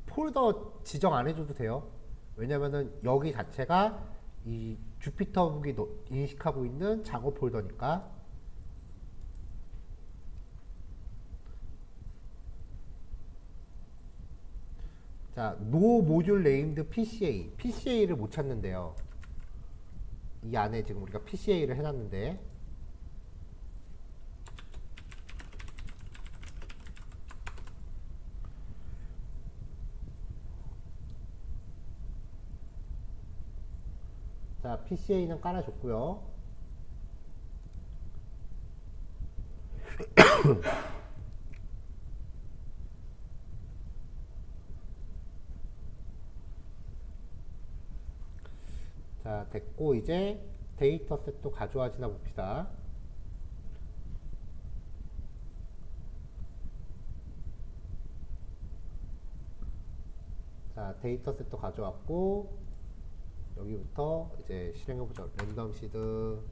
폴더 지정 안 해줘도 돼요. 왜냐면은 여기 자체가 이 주피터북이 인식하고 있는 작업 폴더니까. 자, no module named PCA. PCA를 못 찾는데요. 이 안에 지금 우리가 PCA를 해놨는데, 자, PCA는 깔아줬고요. 자, 됐고 이제 데이터셋도 가져와지나 봅시다. 자, 데이터셋도 가져왔고 여기부터 이제 실행해보죠. 랜덤 시드,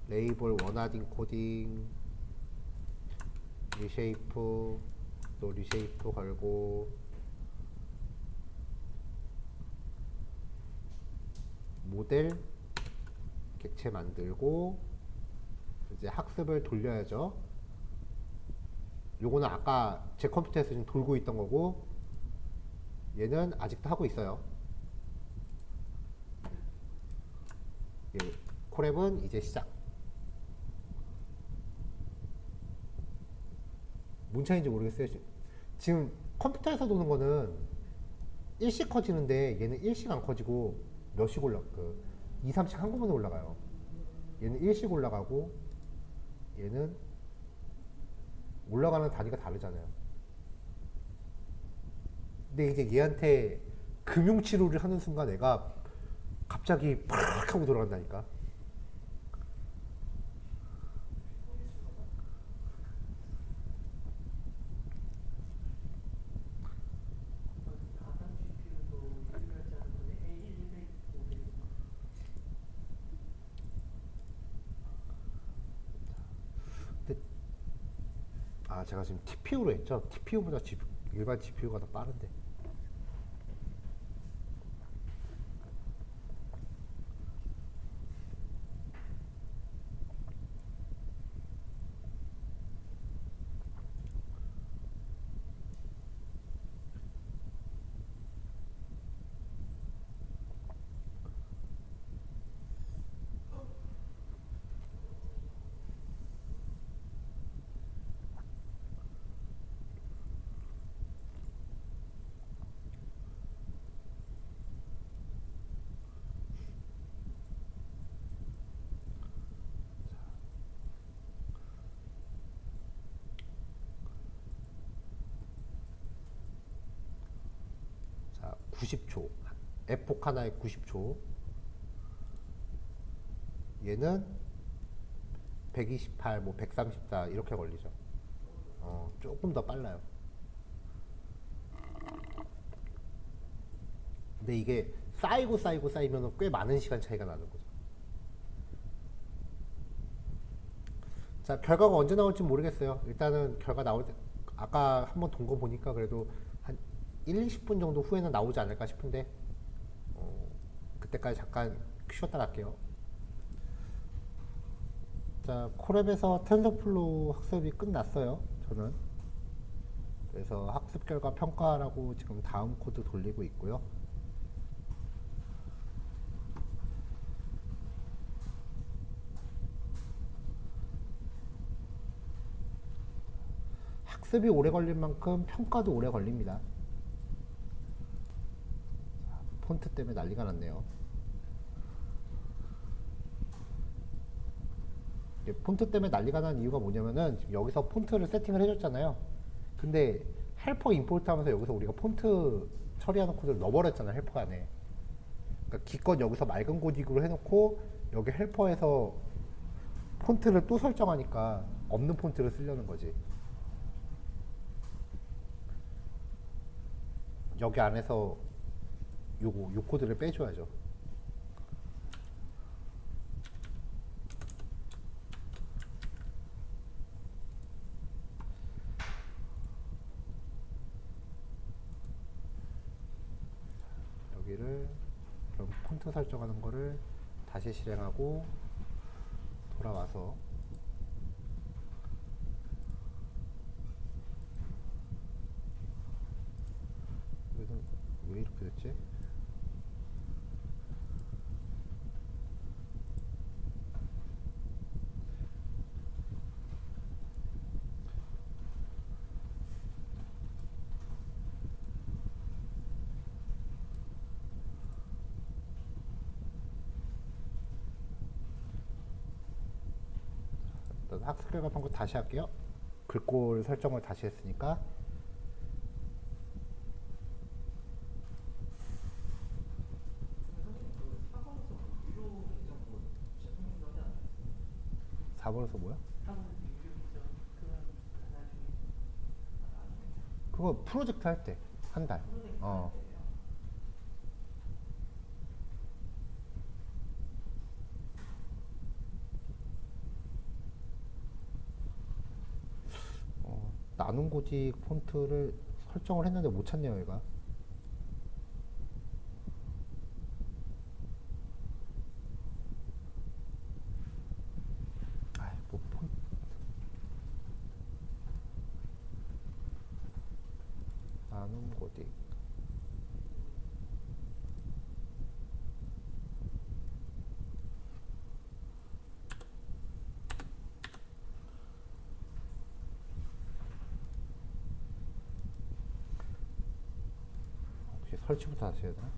레이블 원하딩 코딩, 리쉐이프, 또 리쉐이프 걸고, 모델 객체 만들고, 이제 학습을 돌려야죠. 요거는 아까 제 컴퓨터에서 지금 돌고 있던 거고, 얘는 아직도 하고 있어요. 예, 콜앱은 이제 시작. 뭔 차이인지 모르겠어요. 지금 컴퓨터에서 도는 거는 일씩 커지는데 얘는 일씩 안 커지고 몇씩 올라, 2, 3씩 한꺼번에 올라가요. 얘는 일씩 올라가고 얘는 올라가는 단위가 다르잖아요. 근데 이제 얘한테 금융치료를 하는 순간 애가 갑자기 팍 하고 돌아간다니까. 근데 제가 지금 TPU로 했죠. TPU보다 일반 GPU가 더 빠른데. 자, 90초. 에폭 하나에 90초. 얘는 128, 뭐 134 이렇게 걸리죠. 조금 더 빨라요. 근데 이게 쌓이고 쌓이면 꽤 많은 시간 차이가 나는 거죠. 자, 결과가 언제 나올지 모르겠어요. 일단은 결과 나올 때, 아까 한번 돈 거 보니까 그래도 한 1, 20분 정도 후에는 나오지 않을까 싶은데, 그때까지 잠깐 쉬었다 갈게요. 자, 콜앱에서 텐서플로우 학습이 끝났어요. 저는. 그래서 학습 결과 평가라고 지금 다음 코드 돌리고 있고요. 학습이 오래 걸릴 만큼 평가도 오래 걸립니다. 폰트 때문에 난리가 났네요. 폰트 때문에 난리가 난 이유가 뭐냐면은 지금 여기서 폰트를 세팅을 해줬잖아요. 근데 헬퍼 임포트 하면서 여기서 우리가 폰트 처리하는 코드를 넣어버렸잖아요. 헬퍼 안에. 그러니까 기껏 여기서 맑은 고딕으로 해놓고 여기 헬퍼에서 폰트를 또 설정하니까 없는 폰트를 쓰려는 거지. 여기 안에서 요 코드를 빼줘야죠. 여기를 그럼 폰트 설정하는 거를 다시 실행하고 돌아와서 여기는 왜 이렇게 됐지? 일단 학습 결과 평가 다시 할게요. 글꼴 설정을 다시 했으니까 사 4번에서 뭐야? 그거 프로젝트 할 때 한 달. 어. 나눔 고딕 폰트를 설정을 했는데 못 찾네요, 얘가. 뭐 나눔 고딕. 설치부터 다시 해야 되나?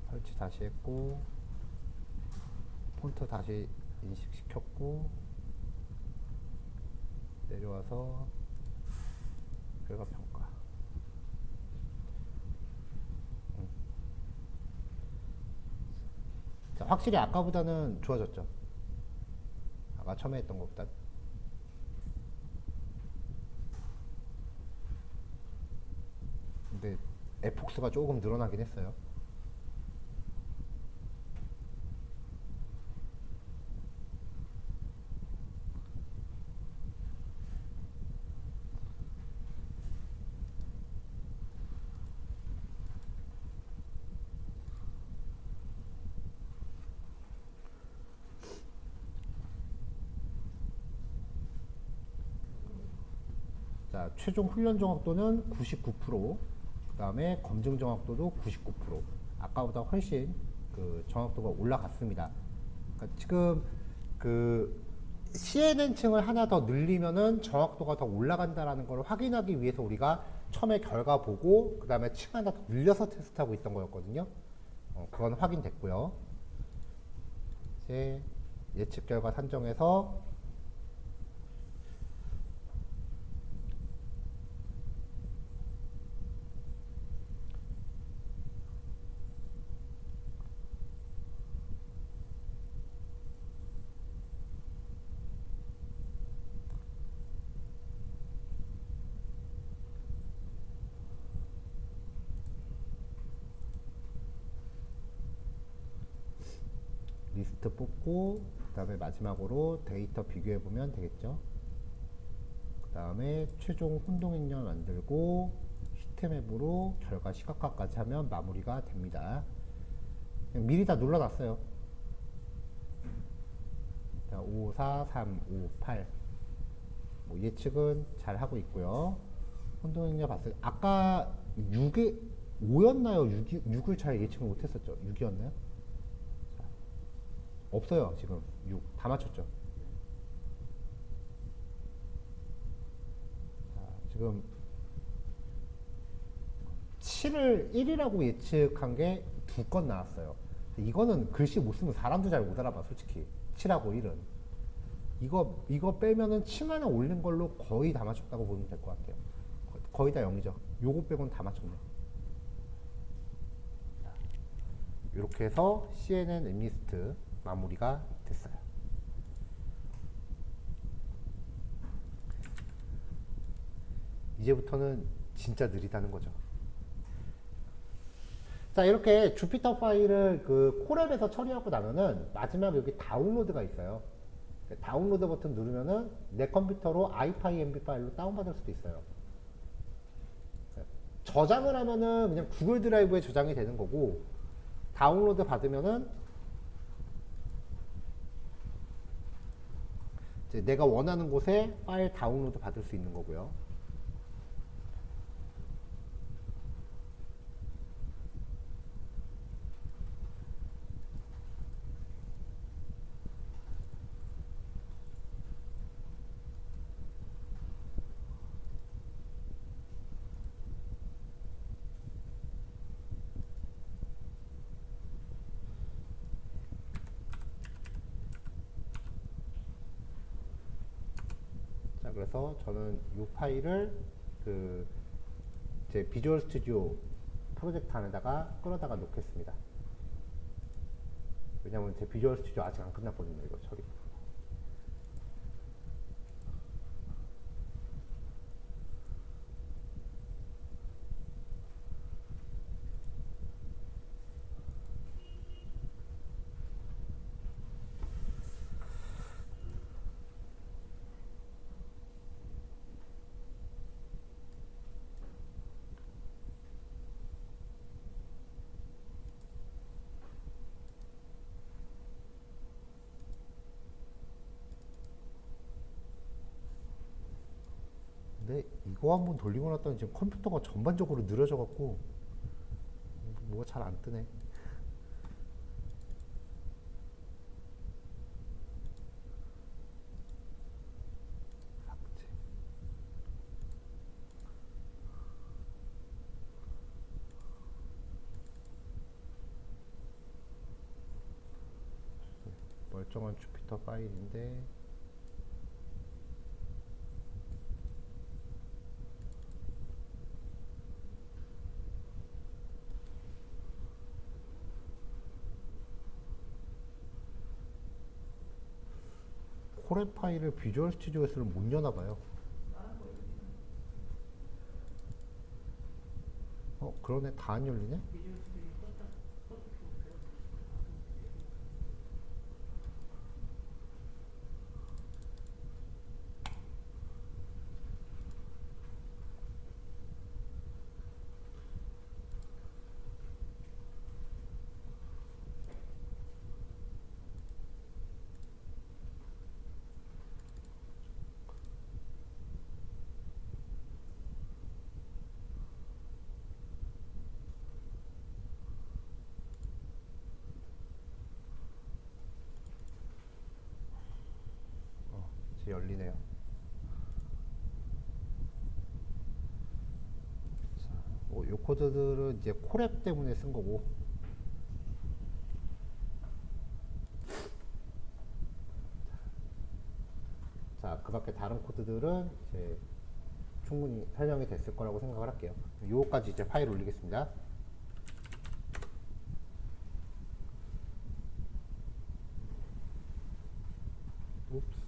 설치 다시 했고, 폰트 다시 인식시켰고, 내려와서 결과 평가. 자, 확실히 아까보다는 좋아졌죠. 아까 처음에 했던 것보다. 근데 에폭스가 조금 늘어나긴 했어요. 자, 최종 훈련 정확도는 99%, 그 다음에 검증 정확도도 99%. 아까보다 훨씬 그 정확도가 올라갔습니다. 그러니까 지금 그 CNN층을 하나 더 늘리면은 정확도가 더 올라간다라는 걸 확인하기 위해서 우리가 처음에 결과 보고 그 다음에 층 하나 더 늘려서 테스트하고 있던 거였거든요. 그건 확인됐고요. 이제 예측 결과 산정해서 리스트 뽑고 그 다음에 마지막으로 데이터 비교해 보면 되겠죠. 그 다음에 최종 혼동행렬 만들고 시스템앱으로 결과 시각화까지 하면 마무리가 됩니다. 미리 다 눌러놨어요. 자, 5, 4, 3, 5, 8 뭐 예측은 잘 하고 있고요. 혼동행렬 봤어요. 아까 6에 5였나요? 6을 잘 예측을 못했었죠. 6이었나요? 없어요. 지금 6 다 맞췄죠. 자, 지금 7을 1이라고 예측한 게 2건 나왔어요. 이거는 글씨 못 쓰면 사람도 잘 못 알아봐, 솔직히. 7하고 1은. 이거 빼면은 층 하나 올린 걸로 거의 다 맞췄다고 보면 될 것 같아요. 거의 다 0이죠. 요거 빼고는 다 맞췄네. 이렇게 해서 CNN 엠리스트 마무리가 됐어요. 이제부터는 진짜 느리다는 거죠. 자, 이렇게 주피터 파일을 그 콜앱에서 처리하고 나면은 마지막 여기 다운로드가 있어요. 다운로드 버튼 누르면은 내 컴퓨터로 iPyMB 파일로 다운받을 수도 있어요. 저장을 하면은 그냥 구글 드라이브에 저장이 되는 거고, 다운로드 받으면은 이제 내가 원하는 곳에 파일 다운로드 받을 수 있는 거고요. 자, 그래서 저는 이 파일을 그 제 비주얼 스튜디오 프로젝트 안에다가 끌어다가 놓겠습니다. 왜냐면 제 비주얼 스튜디오 아직 안 끝났거든요, 이거 처리. 근데 이거 한번 돌리고 났더니 지금 컴퓨터가 전반적으로 느려져 갖고 뭐가 잘 안 뜨네. 설정한 주피터 파일인데 콜앱 파일을 비주얼 스튜디오에서는 못 여나봐요. 그러네. 다 안 열리네. 이제 열리네요. 이 코드들은 이제 콜앱 때문에 쓴 거고, 자, 그 밖에 다른 코드들은 이제 충분히 설명이 됐을 거라고 생각을 할게요. 요거까지 이제 파일 올리겠습니다. 옵스.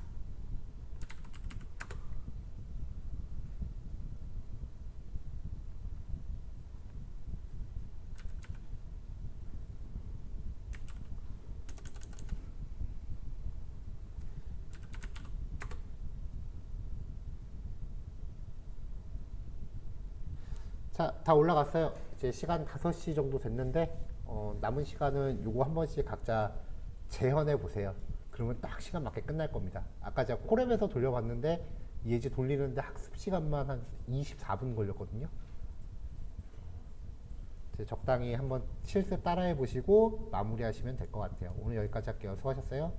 자, 다 올라갔어요. 이제 시간 5시 정도 됐는데, 남은 시간은 요거 한 번씩 각자 재현해 보세요. 그러면 딱 시간 맞게 끝날 겁니다. 아까 제가 콜앱에서 돌려봤는데, 예지 돌리는데 학습 시간만 한 24분 걸렸거든요. 이제 적당히 한번 실습 따라해 보시고 마무리하시면 될 것 같아요. 오늘 여기까지 할게요. 수고하셨어요.